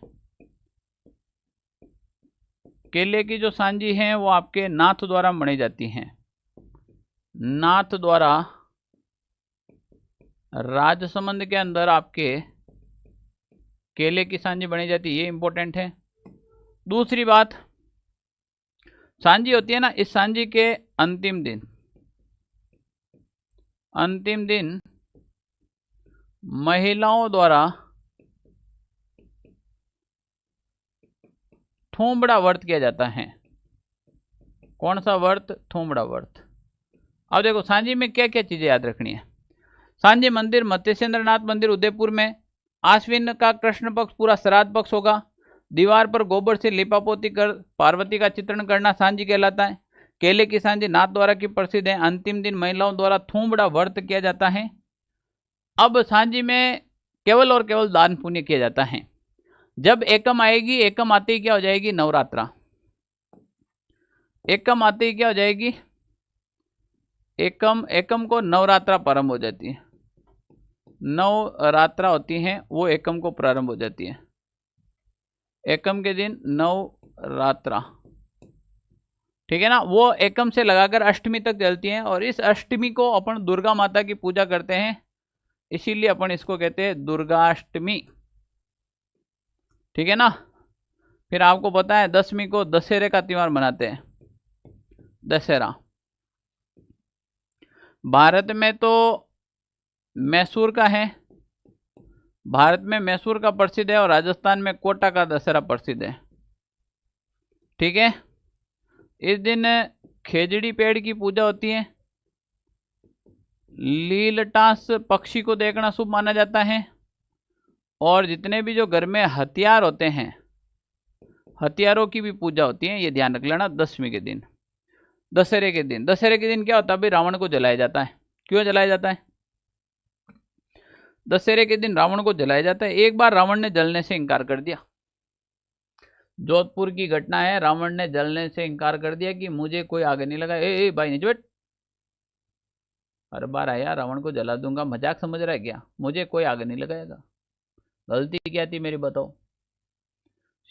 केले की जो सांजी हैं वो आपके नाथ द्वारा बनाई जाती हैं। नाथ द्वारा राजसमंद के अंदर आपके केले की सांजी बनाई जाती है, ये इंपॉर्टेंट है। दूसरी बात, सांजी होती है ना, इस सांजी के अंतिम दिन महिलाओं द्वारा थोमड़ा व्रत किया जाता है। कौन सा व्रत? थोमड़ा व्रत। अब देखो सांजी में क्या क्या चीजें याद रखनी है। सांजी मंदिर मत्स्येंद्रनाथ मंदिर उदयपुर में, आश्विन का कृष्ण पक्ष पूरा श्राद्ध पक्ष होगा। दीवार पर गोबर से लिपापोती कर पार्वती का चित्रण करना सांजी कहलाता है। केले की सांजी नाथ द्वारा की प्रसिद्ध है। अंतिम दिन महिलाओं द्वारा थोमड़ा व्रत किया जाता है। अब सांजी में केवल और केवल दान पुण्य किया जाता है। जब एकम आएगी, एकम आते ही क्या हो जाएगी? नवरात्रा। एकम आते ही क्या हो जाएगी? एकम को नवरात्रा प्रारंभ हो जाती है। नवरात्रा होती हैं वो एकम को प्रारंभ हो जाती है। एकम के दिन नवरात्रा, ठीक है ना, वो एकम से लगाकर अष्टमी तक चलती हैं। और इस अष्टमी को अपन दुर्गा माता की पूजा करते हैं, इसीलिए अपन इसको कहते हैं दुर्गाष्टमी, ठीक है ना। फिर आपको पता है दशमी को दशहरे का त्योहार मनाते हैं, दशहरा। भारत में तो मैसूर का है, भारत में मैसूर का प्रसिद्ध है, और राजस्थान में कोटा का दशहरा प्रसिद्ध है, ठीक है। इस दिन खेजड़ी पेड़ की पूजा होती है। लीलटास पक्षी को देखना शुभ माना जाता है। और जितने भी जो घर में हथियार होते हैं, हथियारों की भी पूजा होती है, ये ध्यान रख लेना। दशमी के दिन, दशहरे के दिन, दशहरे के दिन क्या होता है भाई? रावण को जलाया जाता है। क्यों जलाया जाता है? दशहरे के दिन रावण को जलाया जाता है। एक बार रावण ने जलने से इनकार कर दिया, जोधपुर की घटना है। रावण ने जलने से इनकार कर दिया कि मुझे कोई आग नहीं लगा। ए भाई नीचे बैठ, हर बार आया रावण को जला दूंगा, मजाक समझ रहा है क्या? मुझे कोई आग नहीं लगाएगा। गलती क्या थी मेरी बताओ?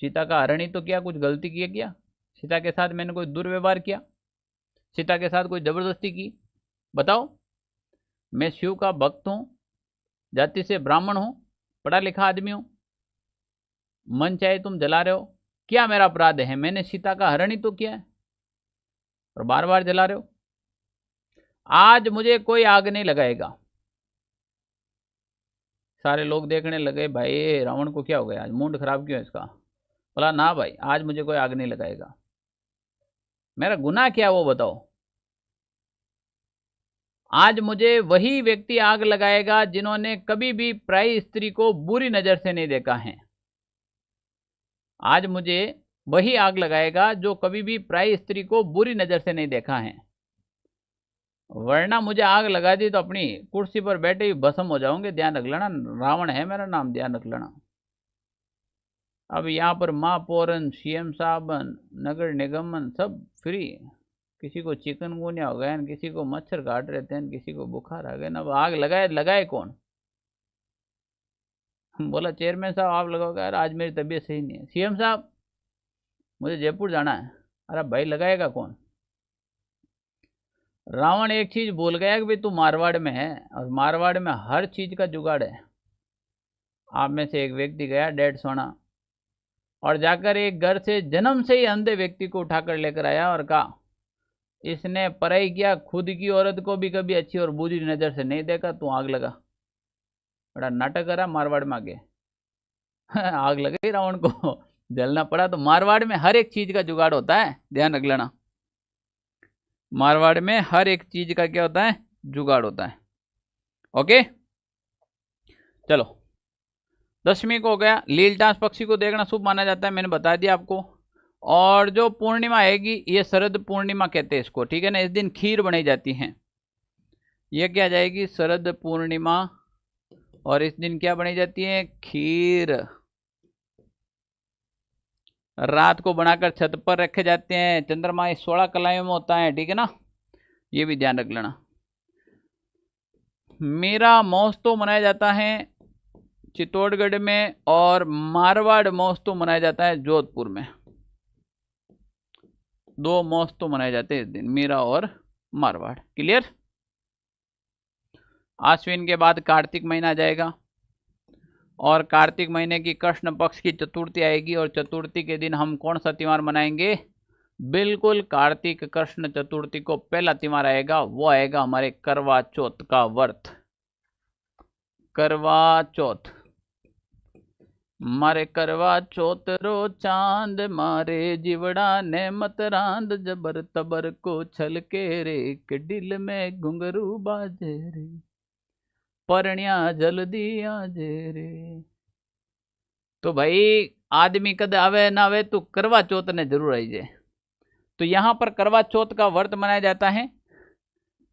सीता का हरण ही तो किया, कुछ गलती की क्या? सीता के साथ मैंने कोई दुर्व्यवहार किया? सीता के साथ कोई जबरदस्ती की? बताओ। मैं शिव का भक्त हूं, जाति से ब्राह्मण हूं, पढ़ा लिखा आदमी हूं, मन चाहे तुम जला रहे हो, क्या मेरा अपराध है? मैंने सीता का हरण ही तो किया है, और बार बार जला रहे हो। आज मुझे कोई आग नहीं लगाएगा। सारे लोग देखने लगे, भाई रावण को क्या हो गया, आज मूड खराब क्यों है इसका? बोला ना भाई, आज मुझे कोई आग नहीं लगाएगा। मेरा गुनाह क्या वो बताओ? आज मुझे वही व्यक्ति आग लगाएगा जिन्होंने कभी भी पराई स्त्री को बुरी नजर से नहीं देखा है। आज मुझे वही आग लगाएगा जो कभी भी पराई स्त्री को बुरी नजर से नहीं देखा है। वरना मुझे आग लगा दी तो अपनी कुर्सी पर बैठे ही भस्म हो जाओगे। ध्यान रख लेना, रावण है मेरा नाम, ध्यान रख लेना। अब यहाँ पर महापौरन, सीएम साहबन, नगर निगमन सब फ्री। किसी को चिकनगुनिया हो गया, किसी को मच्छर काट रहे थे, किसी को बुखार आ गया। अब आग लगाए कौन? बोला चेयरमैन साहब आप लगाओगे। यार आज मेरी तबीयत सही नहीं है। सीएम साहब मुझे जयपुर जाना है। अरे भाई लगाएगा कौन? रावण एक चीज बोल गया कि भाई तू मारवाड़ में है, और मारवाड़ में हर चीज का जुगाड़ है। आप में से एक व्यक्ति गया 1.5 सोना, और जाकर एक घर से जन्म से ही अंधे व्यक्ति को उठाकर लेकर आया और कहा इसने पराई किया, खुद की औरत को भी कभी अच्छी और बुरी नजर से नहीं देखा, तू आग लगा। बड़ा नाटक करा मारवाड़ में आगे। आग लगी रावण को, जलना पड़ा। तो मारवाड़ में हर एक चीज का जुगाड़ होता है, ध्यान रख लेना। मारवाड़ में हर एक चीज का क्या होता है? जुगाड़ होता है। ओके चलो, दशमी को हो गया। लीलटास पक्षी को देखना शुभ माना जाता है, मैंने बता दिया आपको। और जो पूर्णिमा आएगी, ये शरद पूर्णिमा कहते हैं इसको, ठीक है ना। इस दिन खीर बनाई जाती है। ये क्या जाएगी? शरद पूर्णिमा। और इस दिन क्या बनाई जाती है? खीर। रात को बनाकर छत पर रखे जाते हैं। चंद्रमा 16 कलाइयों में होता है, ठीक है ना, ये भी ध्यान रख लेना। मेरा महोत्सव मनाया जाता है चित्तौड़गढ़ में, और मारवाड़ महोत्सव मनाया जाता है जोधपुर में। दो मौसम तो मनाए जाते हैं इस दिन, मीरा और मारवाड़। क्लियर। आश्विन के बाद कार्तिक महीना आ जाएगा और कार्तिक महीने की कृष्ण पक्ष की चतुर्थी आएगी और चतुर्थी के दिन हम कौन सा त्योहार मनाएंगे? बिल्कुल कार्तिक कृष्ण चतुर्थी को पहला त्योहार आएगा, वो आएगा हमारे करवा चौथ का व्रत। करवा चौथ। मारे करवा चौथ रो चांद, मारे जीवड़ा ने मत रांद, जबर तबर को छल के रे, के दिल में घुंघरू बाजे रे, परण्या जल्दी आजे रे। तो भाई आदमी कद आवे ना आवे तो करवा चौथ ने जरूर आई जाए। तो यहां पर करवा चौथ का व्रत मनाया जाता है।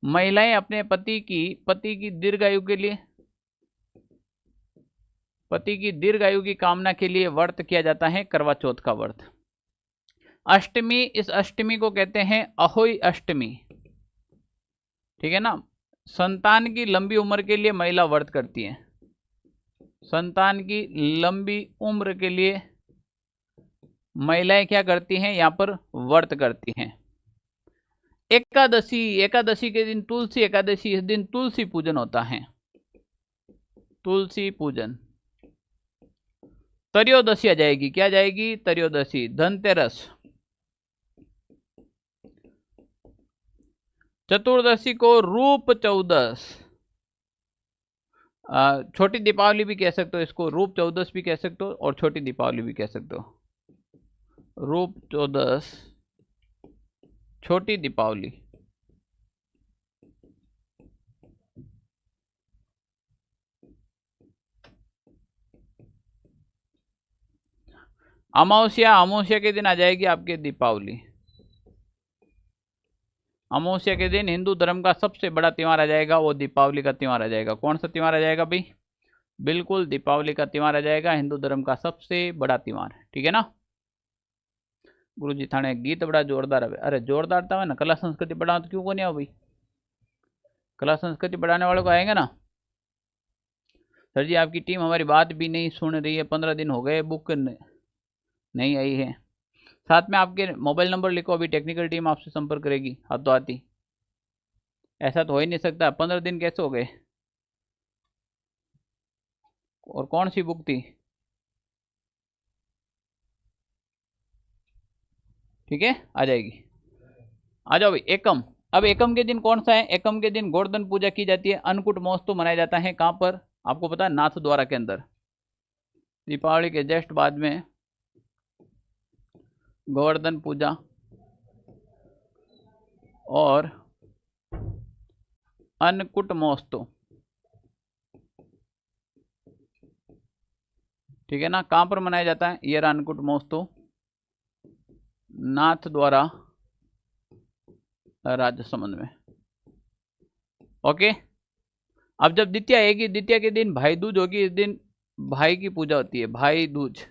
महिलाएं अपने पति की दीर्घायु के लिए, पति की दीर्घायु की कामना के लिए व्रत किया जाता है करवा चौथ का व्रत। अष्टमी, इस अष्टमी को कहते हैं अहोई अष्टमी। ठीक है ना। संतान की लंबी उम्र के लिए महिला व्रत करती है। संतान की लंबी उम्र के लिए महिलाएं क्या करती हैं? यहां पर व्रत करती हैं। एकादशी, एकादशी के दिन तुलसी एकादशी, इस दिन तुलसी पूजन होता है, तुलसी पूजन। त्रयोदशी आ जाएगी, क्या जाएगी? त्रयोदशी, धनतेरस। चतुर्दशी को रूप चौदस, छोटी दीपावली भी कह सकते हो इसको, रूप चौदस भी कह सकते हो और छोटी दीपावली भी कह सकते हो। रूप चौदस, छोटी दीपावली। अमावस्या, अमावस्या के दिन आ जाएगी आपके दीपावली। अमावस्या के दिन हिंदू धर्म का सबसे बड़ा त्योहार आ जाएगा, वो दीपावली का त्योहार आ जाएगा। कौन सा त्योहार आ जाएगा भाई? बिल्कुल दीपावली का त्योहार आ जाएगा, हिंदू धर्म का सबसे बड़ा त्योहार। ठीक है ना। गुरुजी थाने गीत बड़ा जोरदार है। अरे जोरदार था ना, कला संस्कृति बढ़ाओ तो क्यों को नहीं आओ भाई? कला संस्कृति बढ़ाने वालों को आएंगे ना। सर जी आपकी टीम हमारी बात भी नहीं सुन रही है, 15 दिन हो गए, बुक नहीं आई है। साथ में आपके मोबाइल नंबर लिखो, अभी टेक्निकल टीम आपसे संपर्क करेगी हाथों हाथी। ऐसा तो हो ही नहीं सकता, 15 दिन कैसे हो गए? और कौन सी बुक थी? ठीक है, आ जाएगी। आ जाओ भाई। एकम, अब एकम के दिन कौन सा है? एकम के दिन गोवर्धन पूजा की जाती है, अन्नकूट महोत्सव मनाया जाता है। कहाँ पर? आपको पता है, नाथ द्वारा के अंदर। दीपावली के जस्ट बाद में गोवर्धन पूजा और अन्नकूट महोत्सव। ठीक है ना। कहां पर मनाया जाता है? ये अन्नकूट महोत्सव नाथ द्वारा, राजसमंद में। ओके। अब जब द्वितीया आएगी, द्वितीया के दिन भाई दूज होगी। इस दिन भाई की पूजा होती है, भाई दूज।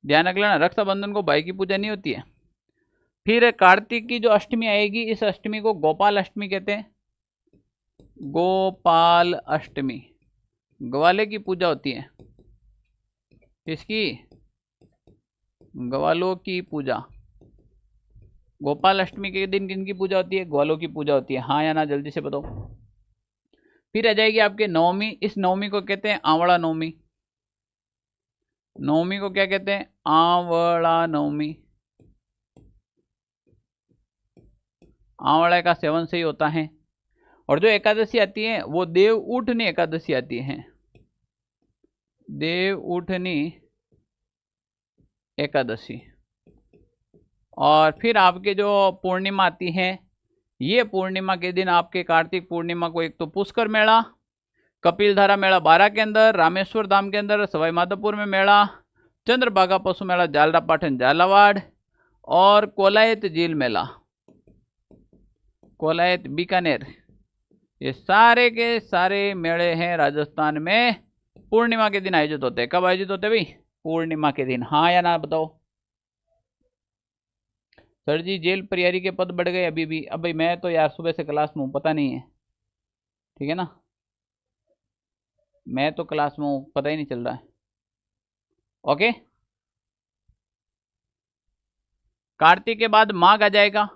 ध्यान रख लेना, रक्षाबंधन को भाई की पूजा नहीं होती है। फिर कार्तिक की जो अष्टमी आएगी, इस अष्टमी को गोपाल अष्टमी कहते हैं। गोपाल अष्टमी, ग्वाले की पूजा होती है। किसकी? ग्वालों की पूजा। गोपाल अष्टमी के दिन किनकी पूजा होती है? ग्वालों की पूजा होती है। हाँ या ना, जल्दी से बताओ। फिर आ जाएगी आपके नवमी। इस नवमी को कहते हैं आंवला नवमी। नवमी को क्या कहते हैं? आंवला नवमी। आंवला का सेवन से ही होता है। और जो एकादशी आती है वो देव उठनी एकादशी आती है, देव उठनी एकादशी। और फिर आपके जो पूर्णिमा आती है, ये पूर्णिमा के दिन आपके कार्तिक पूर्णिमा को एक तो पुष्कर मेला, कपिलधारा मेला 12 के अंदर, रामेश्वर धाम के अंदर, सवाई माधोपुर में मेला, चंद्रभागा पशु मेला जालरा पाटन झालावाड़, और कोलायत झील मेला कोलायत बीकानेर। ये सारे के सारे मेले हैं राजस्थान में, पूर्णिमा के दिन आयोजित होते हैं। कब आयोजित होते हैं भाई? पूर्णिमा के दिन। हाँ या ना बताओ। सर जी जेल प्रहरी के पद बढ़ गए अभी भी। अब भाई मैं तो यार सुबह से क्लास में हूँ, पता नहीं है। ठीक है ना, मैं तो क्लास में हूँ, पता ही नहीं चल रहा है। ओके। कार्तिक के बाद माघ आ जाएगा,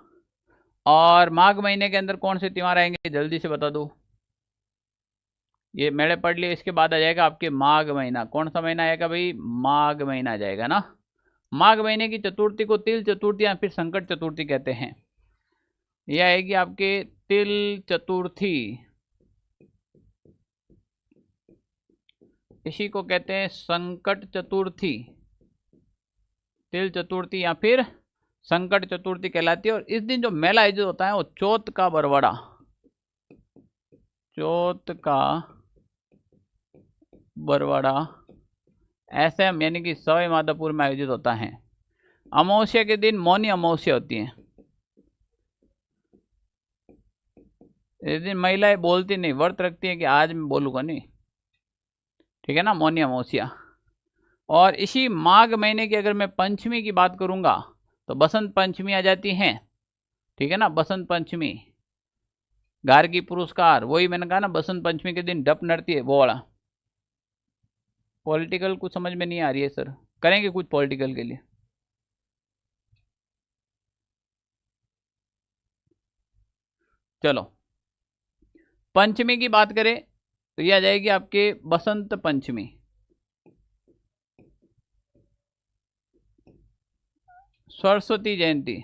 और माघ महीने के अंदर कौन से त्योहार आएंगे जल्दी से बता दो। ये मैंने पढ़ लिया, इसके बाद आ जाएगा आपके माघ महीना। कौन सा महीना आएगा भाई? माघ महीना आ जाएगा ना। माघ महीने की चतुर्थी को तिल चतुर्थी या फिर संकट चतुर्थी कहते हैं। यह आएगी आपके तिल चतुर्थी, इसी को कहते हैं संकट चतुर्थी। तिल चतुर्थी या फिर संकट चतुर्थी कहलाती है। और इस दिन जो मेला आयोजित होता है वो चौथ का बरवाड़ा, चौथ का बरवाड़ा ऐसे यानी कि सवाई माधोपुर में आयोजित होता है। अमावस्या के दिन मौनी अमावस्या होती है। इस दिन महिलाएं बोलती नहीं, व्रत रखती है कि आज मैं बोलूँगा नहीं, ठीक है ना, मौनी अमावस्या। और इसी माघ महीने की अगर मैं पंचमी की बात करूँगा तो बसंत पंचमी आ जाती है, ठीक है ना। बसंत पंचमी, गार्गी पुरस्कार, वही मैंने कहा ना, बसंत पंचमी के दिन डप नड़ती है वो वाला। पॉलिटिकल कुछ समझ में नहीं आ रही है सर, करेंगे कुछ पॉलिटिकल के लिए। चलो पंचमी की बात करें तो यह आ जाएगी आपके बसंत पंचमी। सरस्वती जयंती,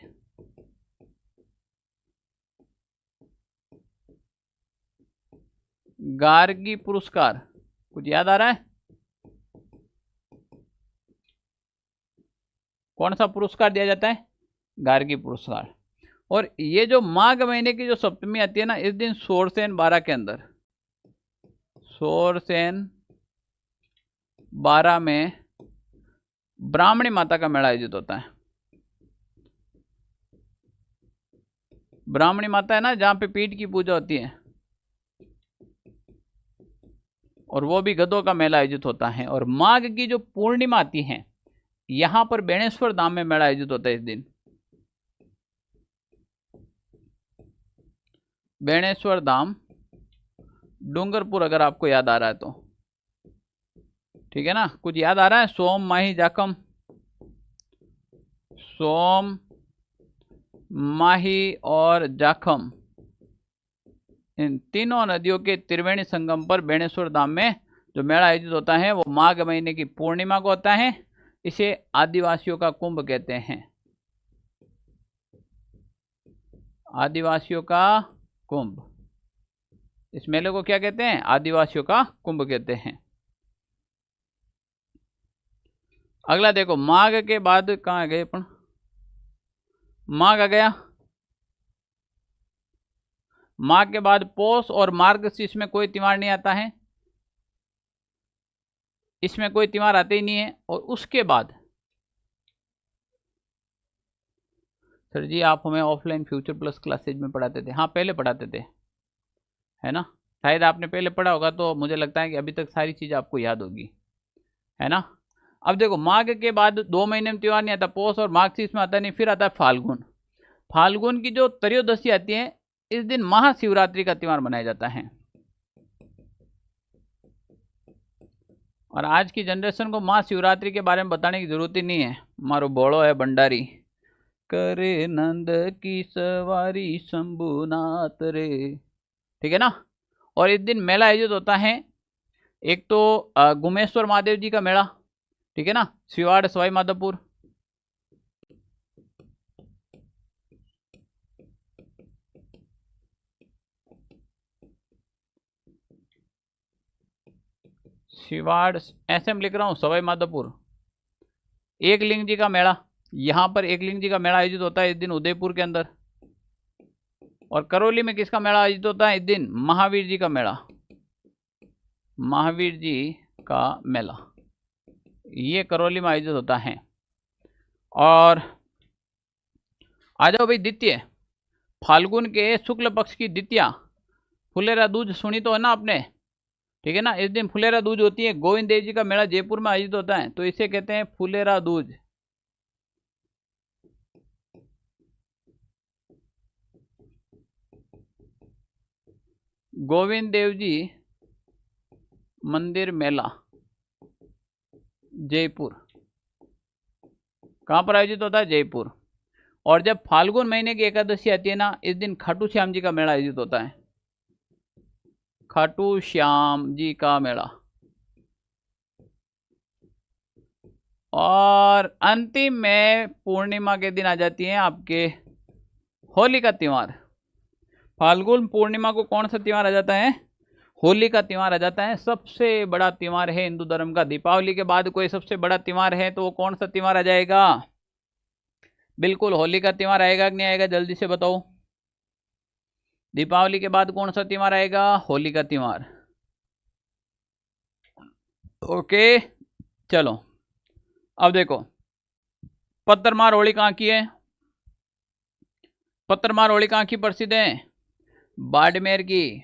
गार्गी पुरस्कार, कुछ याद आ रहा है? कौन सा पुरस्कार दिया जाता है? गार्गी पुरस्कार। और ये जो माघ महीने की जो सप्तमी आती है ना, इस दिन सोरसेन 12 के अंदर, सोरसेन 12 में ब्राह्मणी माता का मेला आयोजित होता है। ब्राह्मणी माता है ना, जहाँ पे पीठ की पूजा होती है, और वो भी गधों का मेला आयोजित होता है। और माघ की जो पूर्णिमा आती है, यहाँ पर बेणेश्वर धाम में मेला आयोजित होता है इस दिन। बेणेश्वर धाम, डूंगरपुर, अगर आपको याद आ रहा है तो, ठीक है ना। कुछ याद आ रहा है? सोम, माही, जाखम, सोम, माही और जाखम, इन तीनों नदियों के त्रिवेणी संगम पर बेणेश्वर धाम में जो मेला आयोजित होता है वो माघ महीने की पूर्णिमा को होता है। इसे आदिवासियों का कुंभ कहते हैं, आदिवासियों का कुंभ। इस मेले को क्या कहते हैं? आदिवासियों का कुंभ कहते हैं। अगला देखो, माघ के बाद कहाँ गए अपन? माघ आ गया। माघ के बाद पौष और मार्गशीर्ष में कोई त्योहार नहीं आता है, इसमें कोई त्योहार आते ही नहीं है। और उसके बाद सर जी आप हमें ऑफलाइन फ्यूचर प्लस क्लासेज में पढ़ाते थे। हाँ पहले पढ़ाते थे, है ना, शायद आपने पहले पढ़ा होगा, तो मुझे लगता है कि अभी तक सारी चीज़ आपको याद होगी, है ना। अब देखो, माघ के बाद 2 महीने में त्योहार नहीं आता, पौष और मार्गशीर्ष में आता नहीं। फिर आता है फाल्गुन। फाल्गुन की जो त्रयोदशी आती है, इस दिन महाशिवरात्रि का त्योहार मनाया जाता है। और आज की जनरेशन को महाशिवरात्रि के बारे में बताने की जरूरत ही नहीं है। मारो बोलो है भंडारी, करे नंद की सवारी शंभुनाथ रे, ठीक है ना। और इस दिन मेला आयोजित होता है, एक तो गुमेश्वर महादेव जी का मेला, ठीक है ना, सिवाड़ सवाई माधोपुर। सिवाड़ ऐसे में लिख रहा हूँ, सवाई माधोपुर। एकलिंग जी का मेला, यहाँ पर एकलिंग जी का मेला आयोजित होता है इस दिन उदयपुर के अंदर। और करौली में किसका मेला आयोजित होता है इस दिन? महावीर जी का मेला, महावीर जी का मेला, ये करौली में आयोजित होता है। और आ जाओ भाई द्वितीय, फाल्गुन के शुक्ल पक्ष की द्वितीया, फुलेरा दूज सुनी तो है ना आपने, ठीक है ना। इस दिन फुलेरा दूज होती है। गोविंद देव जी का मेला जयपुर में आयोजित होता है, तो इसे कहते हैं फुलेरा दूज। गोविंद देव जी मंदिर मेला जयपुर, कहाँ पर आयोजित होता है? जयपुर। और जब फाल्गुन महीने की एकादशी आती है ना, इस दिन खाटू श्याम जी का मेला आयोजित होता है। खाटू श्याम जी का मेला। और अंतिम में पूर्णिमा के दिन आ जाती है आपके होली का त्योहार। फाल्गुन पूर्णिमा को कौन सा त्योहार आ जाता है? होली का त्योहार आ जाता है। सबसे बड़ा त्योहार है हिंदू धर्म का। दीपावली के बाद कोई सबसे बड़ा त्योहार है तो वो कौन सा त्योहार आ जाएगा? बिल्कुल होली का त्योहार आएगा कि नहीं आएगा, जल्दी से बताओ। दीपावली के बाद कौन सा त्योहार आएगा? होली का त्योहार। ओके चलो, अब देखो पत्थरमार होली कहाँ की है? पत्थरमार होली कहाँ की प्रसिद्ध है? बाड़मेर की।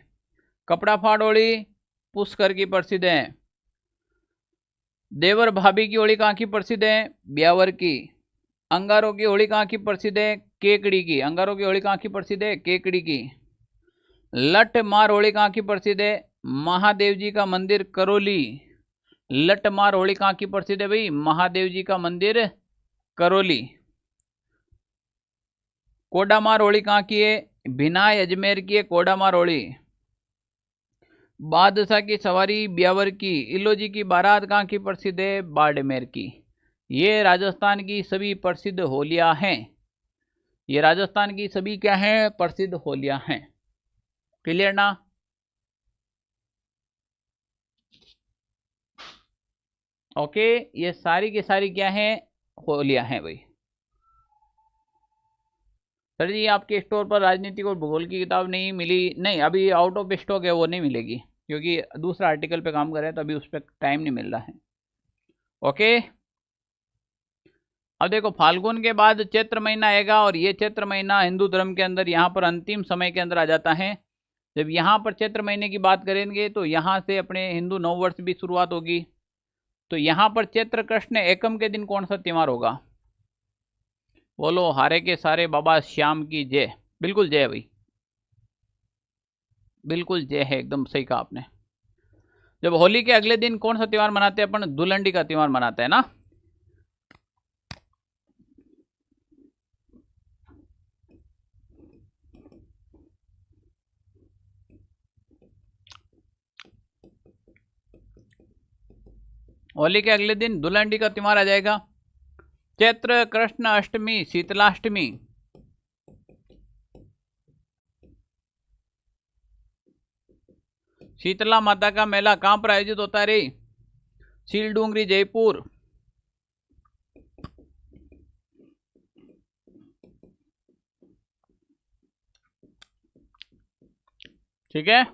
कपड़ा फाड़ होली पुष्कर की प्रसिद्ध है। देवर भाभी की होली कहाँ की प्रसिद्ध है? ब्यावर की। अंगारों की होली कहाँ की प्रसिद्ध है? केकड़ी की। अंगारों की होली कहाँ की प्रसिद्ध है? केकड़ी की। लठ मार होली कहाँ की प्रसिद्ध है? महादेव जी का मंदिर करौली। लठ मार होली कहाँ की प्रसिद्ध है भाई? महादेव जी का मंदिर करौली। कोडामार होली कहाँ की है? भिनाय अजमेर की है कोडामार होली। बादशाह की सवारी ब्यावर की। इलोजी की बारात कहाँ की प्रसिद्ध है? बाड़मेर की। ये राजस्थान की सभी प्रसिद्ध होलियां हैं। ये राजस्थान की सभी क्या हैं? प्रसिद्ध होलियां हैं। क्लियर ना? ओके, ये सारी की सारी क्या हैं? होलियां हैं भाई। सर जी आपके स्टोर पर राजनीति और भूगोल की किताब नहीं मिली? नहीं, अभी आउट ऑफ स्टॉक है, वो नहीं मिलेगी क्योंकि दूसरा आर्टिकल पे काम कर रहे हैं तो अभी उस पर टाइम नहीं मिल रहा है। ओके, अब देखो फाल्गुन के बाद चैत्र महीना आएगा और ये चैत्र महीना हिंदू धर्म के अंदर यहाँ पर अंतिम समय के अंदर आ जाता है। जब यहाँ पर चैत्र महीने की बात करेंगे तो यहाँ से अपने हिंदू नववर्ष भी शुरुआत होगी। तो यहाँ पर चैत्र कृष्ण एकम के दिन कौन सा त्योहार होगा? बोलो हारे के सारे बाबा श्याम की जय। बिल्कुल जय भाई, बिल्कुल जय है, एकदम सही कहा आपने। जब होली के अगले दिन कौन सा त्योहार मनाते हैं अपन? धुलंडी का त्योहार मनाते हैं ना। होली के अगले दिन धुलंडी का त्योहार आ जाएगा। चैत्र कृष्ण अष्टमी, शीतलाष्टमी। शीतला माता का मेला कहां पर आयोजित होता है रे? सीलडूंगरी जयपुर। ठीक है,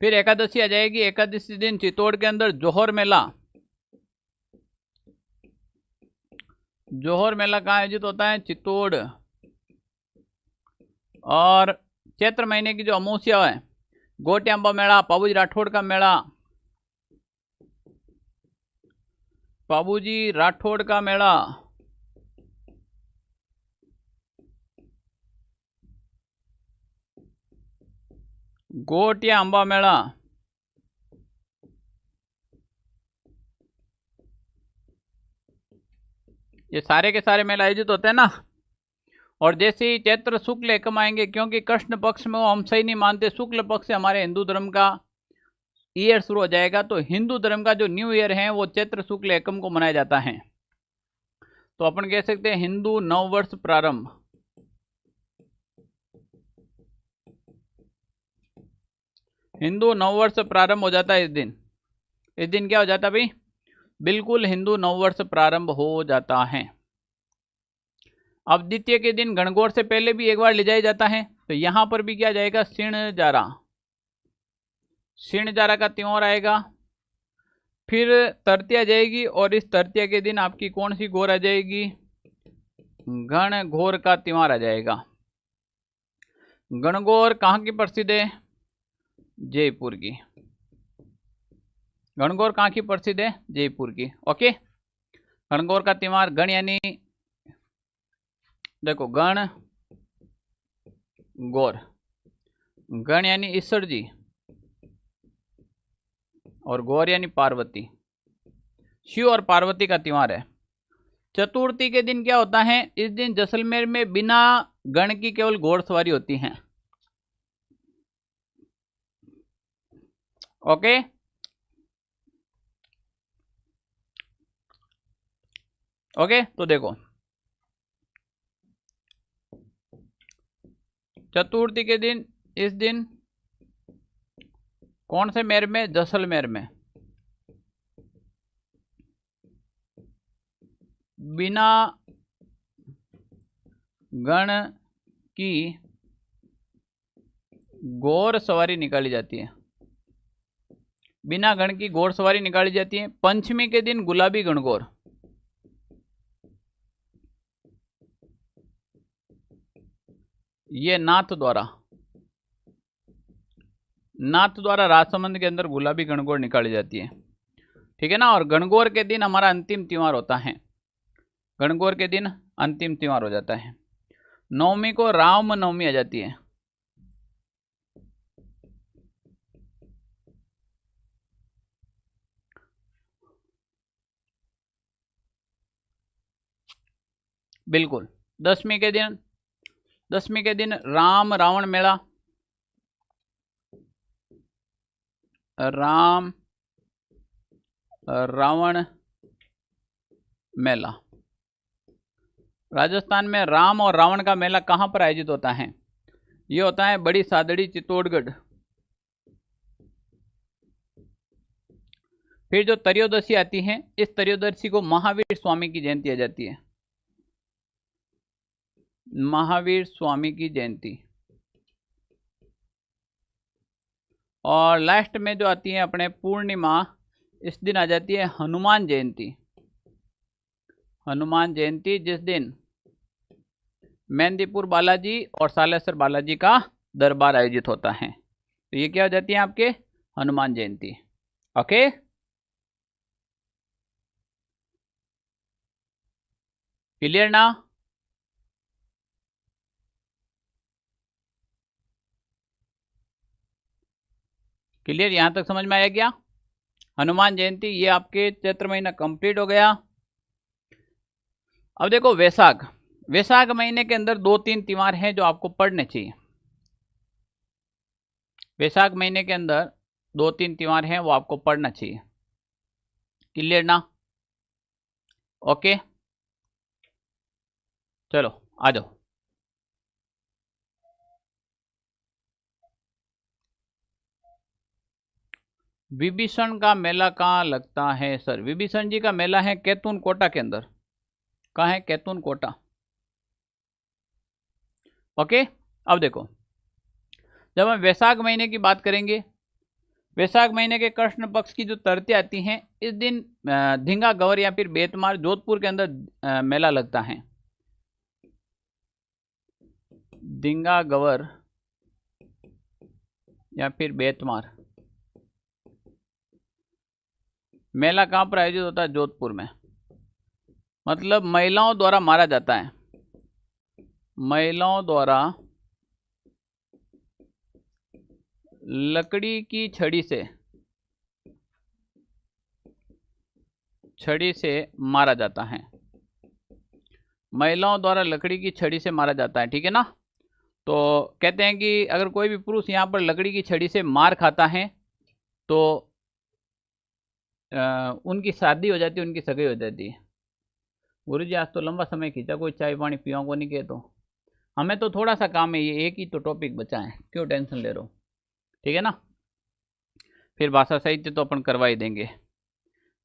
फिर एकादशी आ जाएगी। एकादशी दिन चित्तौड़ के अंदर जोहर मेला। जोहर मेला कहाँ आयोजित होता है? चित्तौड़। और चैत्र महीने की जो अमावस्या है, गोट्यांबा मेला, बाबूजी राठौड़ का मेला। बाबूजी राठौड़ का मेला। गोटिया अंबा मेला। ये सारे के सारे मेला आयोजित होते हैं ना। और जैसे ही चैत्र शुक्ल एकम आएंगे, क्योंकि कृष्ण पक्ष में वो हम सही नहीं मानते, शुक्ल पक्ष से हमारे हिंदू धर्म का ईयर शुरू हो जाएगा। तो हिंदू धर्म का जो न्यू ईयर है वो चैत्र शुक्ल एकम को मनाया जाता है। तो अपन कह सकते हैं हिंदू नववर्ष प्रारंभ। हिंदू नववर्ष प्रारंभ हो जाता है इस दिन। इस दिन क्या हो जाता है भाई? बिल्कुल हिंदू नववर्ष प्रारंभ हो जाता है। अब द्वितीय के दिन गणगौर से पहले भी एक बार ले जाया जाता है, तो यहां पर भी क्या जाएगा? सिणजारा। सिणजारा का त्योहार आएगा। फिर तृतीया जाएगी और इस तृतीया के दिन आपकी कौन सी गौर आ जाएगी? गणगौर का त्योहार आ जाएगा। गणगौर कहाँ की प्रसिद्ध है? जयपुर की। गणगौर कहाँ की प्रसिद्ध है? जयपुर की। ओके, गणगौर का त्योहार, गण यानी देखो गण गौर, गण यानी ईश्वर जी और गौर यानी पार्वती। शिव और पार्वती का त्योहार है। चतुर्थी के दिन क्या होता है, इस दिन जैसलमेर में बिना गण की केवल घोड़सवारी होती है। ओके, ओके, तो देखो चतुर्थी के दिन, इस दिन कौन से मेर में, जैसलमेर में बिना गण की घोड़सवारी निकाली जाती है। बिना गण की घोड़सवारी निकाली जाती है। पंचमी के दिन गुलाबी गणगौर, ये नाथ द्वारा राजसमंद के अंदर गुलाबी गणगौर निकाली जाती है, ठीक है ना। और गणगौर के दिन हमारा अंतिम त्योहार होता है, गणगौर के दिन अंतिम त्योहार हो जाता है। नवमी को राम नवमी आ जाती है। बिल्कुल। दसवीं के दिन राम रावण मेला, राम रावण मेला। राजस्थान में राम और रावण का मेला कहाँ पर आयोजित होता है? ये होता है बड़ी सादड़ी, चित्तौड़गढ़। फिर जो त्रयोदशी आती है, इस त्रयोदशी को महावीर स्वामी की जयंती आ जाती है, महावीर स्वामी की जयंती। और लास्ट में जो आती है अपने पूर्णिमा, इस दिन आ जाती है हनुमान जयंती। हनुमान जयंती जिस दिन मेहंदीपुर बालाजी और सालेसर बालाजी का दरबार आयोजित होता है, तो ये क्या हो जाती है आपके, हनुमान जयंती। ओके, क्लियर ना? क्लियर, यहां तक समझ में आया क्या? हनुमान जयंती ये आपके चैत्र महीना कंप्लीट हो गया। अब देखो वैशाख, वैशाख महीने के अंदर 2-3 त्योहार हैं जो आपको पढ़ने चाहिए। वैशाख महीने के अंदर 2-3 त्योहार हैं वो आपको पढ़ना चाहिए। क्लियर ना? ओके, चलो आ जाओ। विभीषण का मेला कहाँ लगता है सर? विभीषण जी का मेला है कैथून कोटा के अंदर। कहाँ है? कैथून कोटा। ओके, अब देखो जब हम वैशाख महीने की बात करेंगे, वैशाख महीने के कृष्ण पक्ष की जो तृतीया आती हैं, इस दिन धिंगा गवर या फिर बेतमार जोधपुर के अंदर मेला लगता है। धिंगा गवर या फिर बेतमार मेला कहाँ पर आयोजित होता है? जोधपुर में। मतलब महिलाओं द्वारा मारा जाता है, महिलाओं द्वारा लकड़ी की छड़ी से मारा जाता है, महिलाओं द्वारा लकड़ी की छड़ी से मारा जाता है, ठीक है ना। तो कहते हैं कि अगर कोई भी पुरुष यहाँ पर लकड़ी की छड़ी से मार खाता है तो उनकी शादी हो जाती है, उनकी सगाई हो जाती है। गुरु जी आज तो लंबा समय खींचा, कोई चाय पानी पियो को नहीं कहे, तो हमें तो थोड़ा सा काम है, ये एक ही तो टॉपिक बचा है, क्यों टेंशन ले रहे हो, ठीक है ना। फिर भाषा साहित्य तो अपन करवा ही देंगे,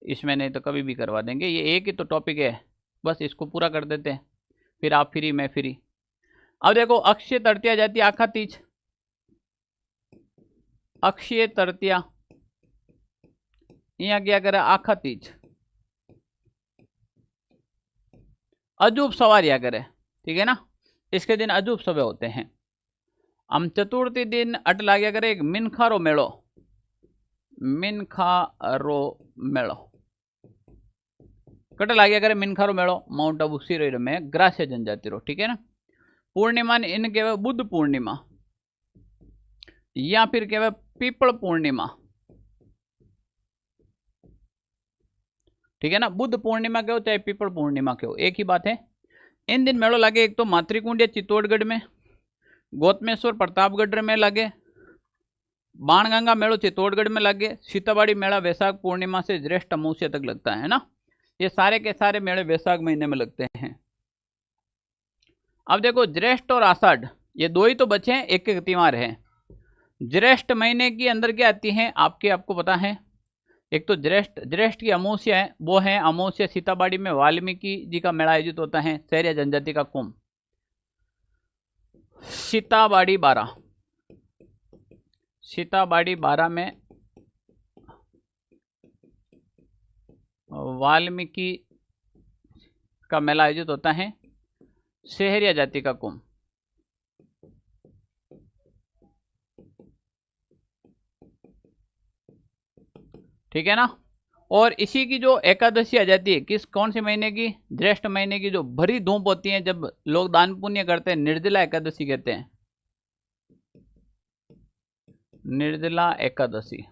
इसमें नहीं तो कभी भी करवा देंगे, ये एक ही तो टॉपिक है, बस इसको पूरा कर देते हैं, फिर आप फ्री मैं फ्री। अब देखो अक्षय तृतीया जाती है, आखा तीज, अक्षय तृतीया यहाँ क्या करे, आखा तीज, अजूब सवारियां करे, ठीक है ना। इसके दिन अजूब सवे होते हैं। हम चतुर्थी दिन अट लाग्या करे एक मिनखारो मेड़ो, मिनखारो मेड़ो कट लाग्या करे, मिनखारो मेड़ो माउंट आबू सिरोही में ग्रास्य जनजाति रो, ठीक है ना। पूर्णिमा ने इन कहवा बुद्ध पूर्णिमा या फिर कहवा पीपल पूर्णिमा। ठीक है ना। बुद्ध पूर्णिमा के हो चाहे पीपल पूर्णिमा के हो, एक ही बात है। इन दिन मेलो लागे एक तो मातृकुंड या चित्तौड़गढ़ में, गौतमेश्वर प्रतापगढ़ में लागे, बाणगंगा मेलो चित्तौड़गढ़ में लगे, सीताबाड़ी मेला वैशाख पूर्णिमा से ज्येष्ठ अमावस्या तक लगता है ना। ये सारे के सारे मेले वैशाख महीने में लगते हैं। अब देखो ज्येष्ठ और आषाढ़ ये दो ही तो बचे हैं, एक एक त्योहार है। ज्येष्ठ महीने की अंदर क्या आती है आपको पता है, एक तो ज्येष्ठ की अमावस्या है, वो है अमावस्या सीताबाड़ी में वाल्मीकि जी का मेला आयोजित होता है, शहरिया जनजाति का कुंभ। सीताबाड़ी 12 में वाल्मीकि का मेला आयोजित होता है, शहरिया जाति का कुंभ। ठीक है ना। और इसी की जो एकादशी आ जाती है कौन से महीने की, ज्येष्ठ महीने की, जो भरी धूप होती है जब लोग दान पुण्य करते हैं, निर्जला एकादशी कहते हैं, निर्जला एकादशी।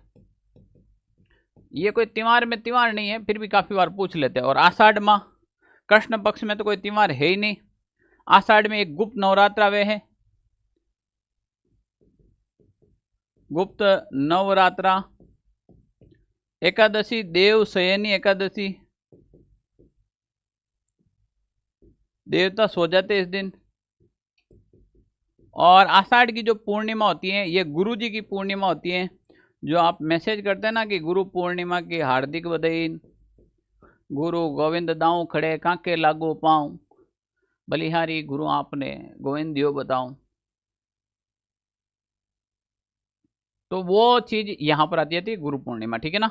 ये कोई त्योहार में त्योहार नहीं है, फिर भी काफी बार पूछ लेते हैं। और आषाढ़ माह कृष्ण पक्ष में तो कोई त्योहार है ही नहीं। आषाढ़ में एक गुप्त नवरात्र आवे है, गुप्त नवरात्रा। एकादशी देव शयनी एकादशी, देवता सो जाते इस दिन। और आषाढ़ की जो पूर्णिमा होती है ये गुरु जी की पूर्णिमा होती है, जो आप मैसेज करते हैं ना कि गुरु पूर्णिमा की हार्दिक बधाई, गुरु गोविंद दाऊं खड़े कांके लागो पाऊं, बलिहारी गुरु आपने गोविंद दियो बताऊं। तो वो चीज यहां पर आती है गुरु पूर्णिमा। ठीक है ना।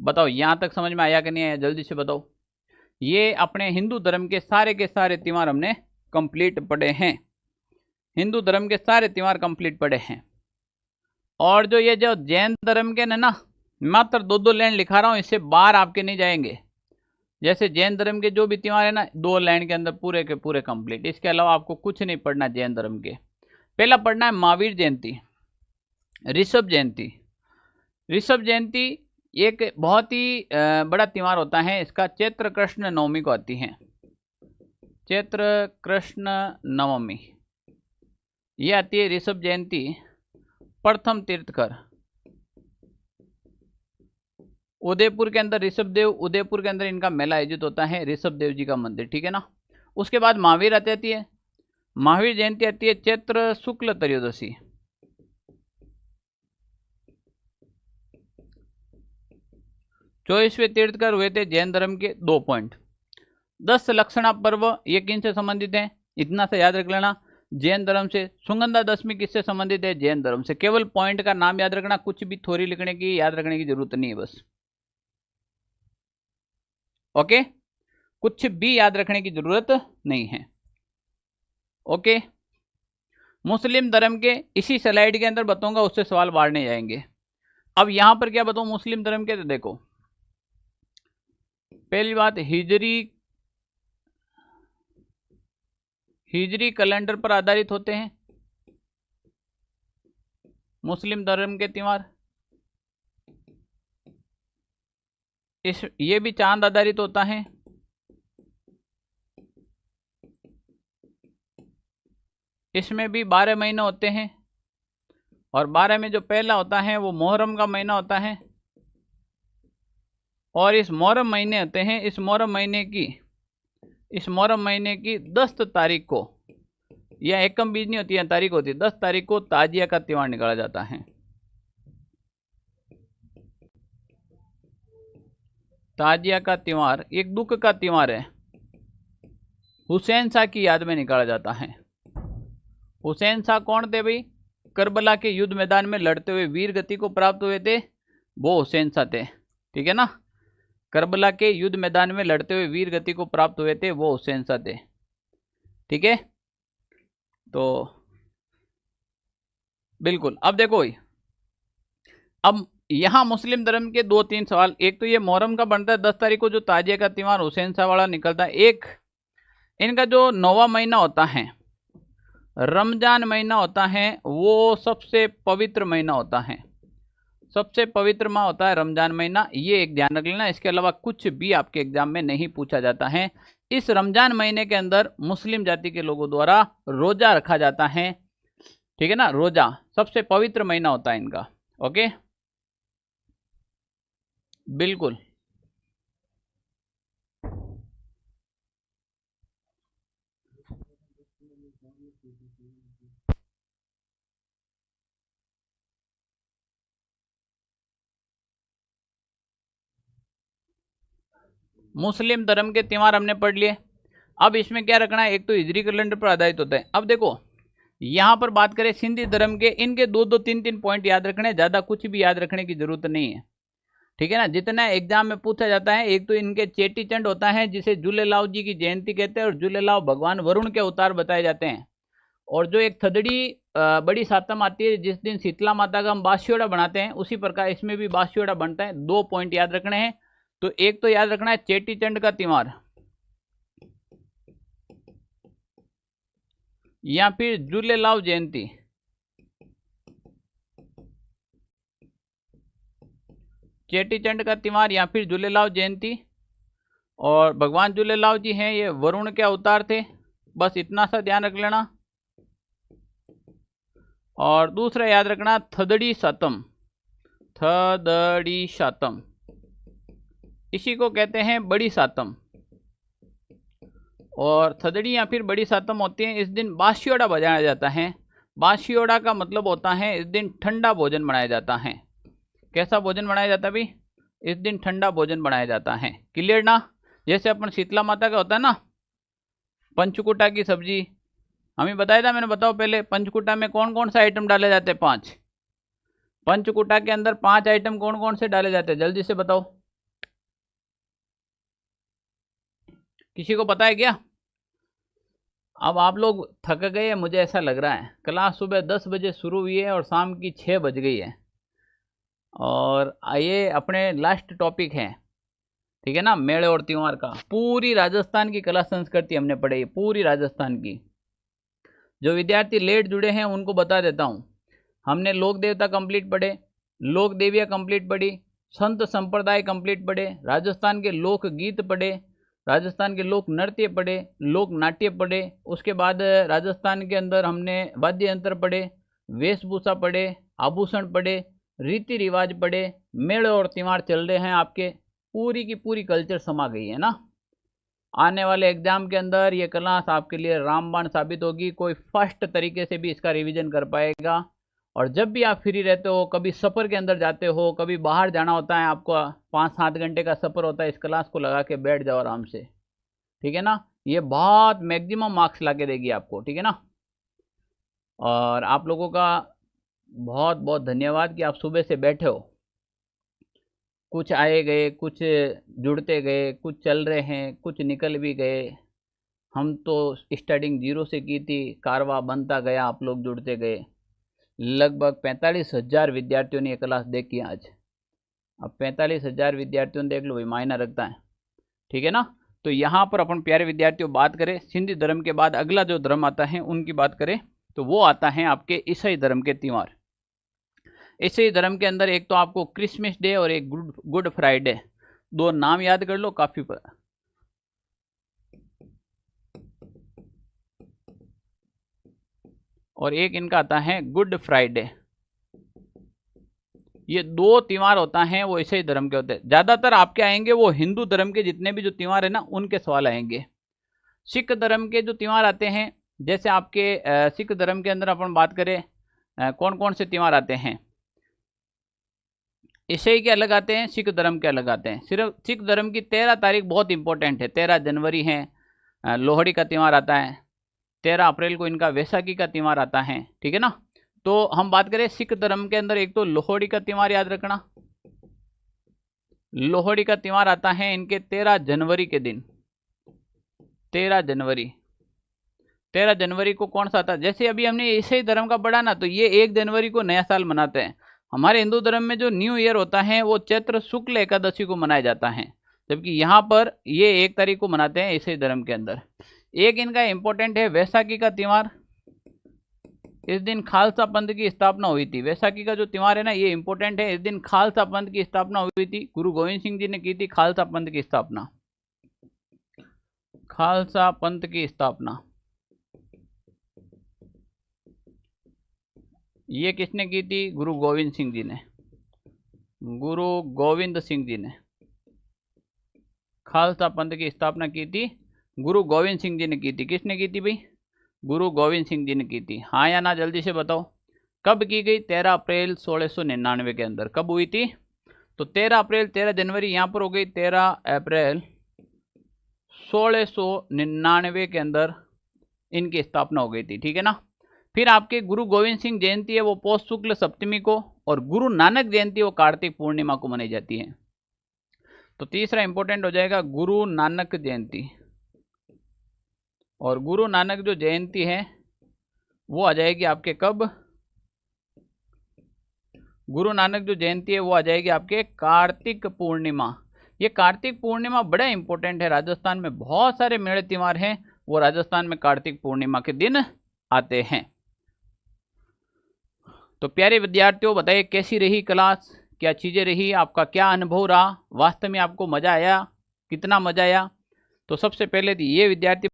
बताओ यहां तक समझ में आया कि नहीं आया, जल्दी से बताओ। ये अपने हिंदू धर्म के सारे त्योहार हमने कंप्लीट पढ़े हैं, हिंदू धर्म के सारे त्योहार कंप्लीट पढ़े हैं। और जो ये जो जैन धर्म के ना मात्र 2-2 लाइन लिखा रहा हूं, इससे बाहर आपके नहीं जाएंगे। जैसे जैन धर्म के जो भी त्योहार है ना 2 लाइन के अंदर पूरे के पूरे कंप्लीट, इसके अलावा आपको कुछ नहीं पढ़ना जैन धर्म के। पहला पढ़ना है महावीर जयंती, ऋषभ जयंती। ऋषभ जयंती एक बहुत ही बड़ा त्योहार होता है, इसका चैत्र कृष्ण नवमी को आती है, चैत्र कृष्ण नवमी ये आती है ऋषभ जयंती। प्रथम तीर्थकर उदयपुर के अंदर, ऋषभ देव उदयपुर के अंदर इनका मेला आयोजित होता है, ऋषभ देव जी का मंदिर। ठीक है ना। उसके बाद महावीर आती है, महावीर जयंती आती है चैत्र शुक्ल त्रयोदशी। चौबीसवें तीर्थकर हुए थे जैन धर्म के 2 पॉइंट। 10 लक्षणा पर्व ये किन से संबंधित है, इतना से याद रख लेना, जैन धर्म से। सुगंधा दशमी किससे संबंधित है, जैन धर्म से। केवल पॉइंट का नाम याद रखना, कुछ भी थोड़ी लिखने की याद रखने की जरूरत नहीं है बस। ओके, कुछ भी याद रखने की जरूरत नहीं है। ओके, मुस्लिम धर्म के इसी स्लाइड के अंदर बताऊंगा, उससे सवाल बाहर नहीं जाएंगे। अब यहां पर क्या बताऊं मुस्लिम धर्म के, तो देखो पहली बात हिजरी कैलेंडर पर आधारित होते हैं मुस्लिम धर्म के त्योहार। ये भी चांद आधारित होता है। इसमें भी 12 महीने होते हैं, और 12 में जो पहला होता है वो मुहर्रम का महीना होता है। और इस मुहर्रम महीने होते हैं, इस मुहर्रम महीने की 10 तारीख को, यह एकम बीज नहीं होती है, तारीख होती है, 10 तारीख को ताजिया का त्योहार निकाला जाता है। ताजिया का त्योहार एक दुख का त्योहार है, हुसैन शाह की याद में निकाला जाता है। हुसैन शाह कौन थे भाई, करबला के युद्ध मैदान में लड़ते हुए वीर गति को प्राप्त हुए थे, वो हुसैन शाह थे। ठीक है ना। करबला के युद्ध मैदान में लड़ते हुए वीर गति को प्राप्त हुए थे, वो हुसैन शाह थे। ठीक है। तो बिल्कुल। अब देखो अब यहां मुस्लिम धर्म के 2-3 सवाल। एक तो ये मुहर्रम का बनता है 10 तारीख को, जो ताजिया का त्योहार हुसैन शाह वाला निकलता है। एक इनका जो 9वां महीना होता है, रमजान महीना होता है, वो सबसे पवित्र महीना होता है, सबसे पवित्र माह होता है रमजान महीना, ये एक ध्यान रख लेना। इसके अलावा कुछ भी आपके एग्जाम में नहीं पूछा जाता है। इस रमजान महीने के अंदर मुस्लिम जाति के लोगों द्वारा रोजा रखा जाता है, ठीक है ना। रोजा सबसे पवित्र महीना होता है इनका। ओके, बिल्कुल। मुस्लिम धर्म के त्यौहार हमने पढ़ लिए। अब इसमें क्या रखना है, एक तो हिजरी कैलेंडर पर आधारित होता है। अब देखो यहां पर बात करें सिंधी धर्म के, इनके दो दो तीन तीन पॉइंट याद रखने, ज्यादा कुछ भी याद रखने की जरूरत नहीं है, ठीक है ना। जितना एग्जाम में पूछा जाता है, एक तो इनके चेटी चंड होता है जिसे झूलेलाल जी की जयंती कहते हैं, और झूलेलाल भगवान वरुण के अवतार बताए जाते हैं। और जो एक थदड़ी बड़ी सातम आती है जिस दिन शीतला माता का हम बासियोड़ा बनाते हैं, उसी प्रकार इसमें भी बासियोड़ा बनता है। दो पॉइंट याद रखने हैं। तो एक तो याद रखना है चेटी चंड का त्योहार या फिर झूलेलाल जयंती। चेटी चंड का त्योहार या फिर झूलेलाल जयंती। और भगवान झूलेलाल जी हैं ये वरुण के अवतार थे, बस इतना सा ध्यान रख लेना। और दूसरा याद रखना थदड़ी सातम, थदड़ी सातम, इसी को कहते हैं बड़ी सातम। और थदड़ी या फिर बड़ी सातम होती है, इस दिन बासियोड़ा बजाया जाता है। बासियोड़ा का मतलब होता है इस दिन ठंडा भोजन बनाया जाता है। कैसा भोजन बनाया जाता है भाई, इस दिन ठंडा भोजन बनाया जाता है। क्लियर ना। जैसे अपन शीतला माता का होता है ना पंचकुटा की सब्जी, हमें बताया था मैंने, बताओ पहले पंचकुटा में कौन कौन सा आइटम डाले जाते हैं? 5। पंचकुटा के अंदर 5 आइटम कौन कौन से डाले जाते हैं, जल्दी से बताओ, किसी को पता है क्या? अब आप लोग थक गए मुझे ऐसा लग रहा है। क्लास सुबह 10 बजे शुरू हुई है और शाम की 6 बज गई है। और ये अपने लास्ट टॉपिक है, ठीक है ना, मेले और त्योहार का। पूरी राजस्थान की कला संस्कृति हमने पढ़ी, पूरी राजस्थान की। जो विद्यार्थी लेट जुड़े हैं उनको बता देता हूँ, हमने लोक देवता कंप्लीट पढ़े, लोक देवियाँ कंप्लीट पढ़ी, संत संप्रदाय कंप्लीट पढ़े, राजस्थान के लोक गीत पढ़े, राजस्थान के लोक नृत्य पढ़े, लोक नाट्य पढ़े। उसके बाद राजस्थान के अंदर हमने वाद्य यंत्र पढ़े, वेशभूषा पढ़े, आभूषण पढ़े, रीति रिवाज पढ़े, मेले और त्योहार चल रहे हैं आपके। पूरी की पूरी कल्चर समा गई है ना। आने वाले एग्जाम के अंदर ये क्लास आपके लिए रामबाण साबित होगी। कोई फर्स्ट तरीके से भी इसका रिवीजन कर पाएगा। और जब भी आप फ्री रहते हो, कभी सफ़र के अंदर जाते हो, कभी बाहर जाना होता है, आपको 5-7 घंटे का सफ़र होता है, इस क्लास को लगा के बैठ जाओ आराम से, ठीक है ना। ये बहुत मैक्सिमम मार्क्स ला के देगी आपको, ठीक है ना। और आप लोगों का बहुत बहुत धन्यवाद कि आप सुबह से बैठे हो। कुछ आए गए, कुछ जुड़ते गए, कुछ चल रहे हैं, कुछ निकल भी गए। हम तो स्टार्टिंग 0 से की थी, कारवा बनता गया, आप लोग जुड़ते गए। लगभग 45,000 विद्यार्थियों ने ये क्लास देखी आज। अब 45,000 विद्यार्थियों ने देख लो भाई, मायना रखता है, ठीक है ना। तो यहाँ पर अपन प्यारे विद्यार्थियों बात करें, सिंधी धर्म के बाद अगला जो धर्म आता है उनकी बात करें तो वो आता है आपके ईसाई धर्म के त्यौहार। ईसाई धर्म के अंदर एक तो आपको क्रिसमस डे और एक गुड फ्राइडे, 2 नाम याद कर लो, काफी पर। और एक इनका आता है गुड फ्राइडे। ये 2 त्यौहार होता है वो ईसाई धर्म के होते हैं। ज्यादातर आपके आएंगे वो हिंदू धर्म के जितने भी जो त्यौहार है ना उनके सवाल आएंगे। सिख धर्म के जो त्यौहार आते हैं, जैसे आपके सिख धर्म के अंदर अपन बात करें कौन कौन से त्यौहार आते हैं, ईसाई के अलग आते हैं, सिख धर्म के अलग आते हैं। सिर्फ सिख धर्म की 13 तारीख बहुत इंपॉर्टेंट है, 13 जनवरी है, लोहड़ी का त्यौहार आता है। 13 अप्रैल को इनका वैसाखी का त्यौहार आता है, ठीक है ना। तो हम बात करें सिख धर्म के अंदर, एक तो लोहड़ी का त्यौहार याद रखना। लोहड़ी का त्यौहार आता है इनके 13 जनवरी के दिन। 13 जनवरी, 13 जनवरी को कौन सा आता है? जैसे अभी हमने ईसाई धर्म का पढ़ा ना, तो ये 1 जनवरी को नया साल मनाते हैं। हमारे हिंदू धर्म में जो न्यू ईयर होता है वो चैत्र शुक्ल एकादशी को मनाया जाता है, जबकि यहाँ पर ये 1 तारीख को मनाते हैं ईसाई धर्म के अंदर। एक इनका इंपॉर्टेंट है वैसाखी का त्यौहार। इस दिन खालसा पंथ की स्थापना हुई थी। वैसाखी का जो त्योहार है ना, ये इंपॉर्टेंट है। इस दिन खालसा पंथ की स्थापना हुई थी, गुरु गोविंद सिंह जी ने की थी खालसा पंथ की स्थापना। खालसा पंथ की स्थापना ये किसने की थी? गुरु गोविंद सिंह जी ने। गुरु गोविंद सिंह जी ने खालसा पंथ की स्थापना की थी, गुरु गोविंद सिंह जी ने की थी। किसने की थी भाई? गुरु गोविंद सिंह जी ने की थी। हाँ या ना, जल्दी से बताओ। कब की गई? 13 अप्रैल 1699 के अंदर। कब हुई थी? तो 13 अप्रैल, 13 जनवरी यहाँ पर हो गई, 13 अप्रैल 1699 के अंदर इनकी स्थापना हो गई थी। ठीक है ना। फिर आपके गुरु गोविंद सिंह जयंती है वो पौष शुक्ल सप्तमी को, और गुरु नानक जयंती वो कार्तिक पूर्णिमा को मनाई जाती है। तो तीसरा इंपॉर्टेंट हो जाएगा गुरु नानक जयंती। और गुरु नानक जो जयंती है वो आ जाएगी आपके कब? गुरु नानक जो जयंती है वो आ जाएगी आपके कार्तिक पूर्णिमा। ये कार्तिक पूर्णिमा बड़ा इंपॉर्टेंट है। राजस्थान में बहुत सारे मेले त्योहार हैं, वो राजस्थान में कार्तिक पूर्णिमा के दिन आते हैं। तो प्यारे विद्यार्थियों, बताइए कैसी रही क्लास, क्या चीज़ें रही, आपका क्या अनुभव रहा, वास्तव में आपको मज़ा आया, कितना मज़ा आया? तो सबसे पहले ये विद्यार्थी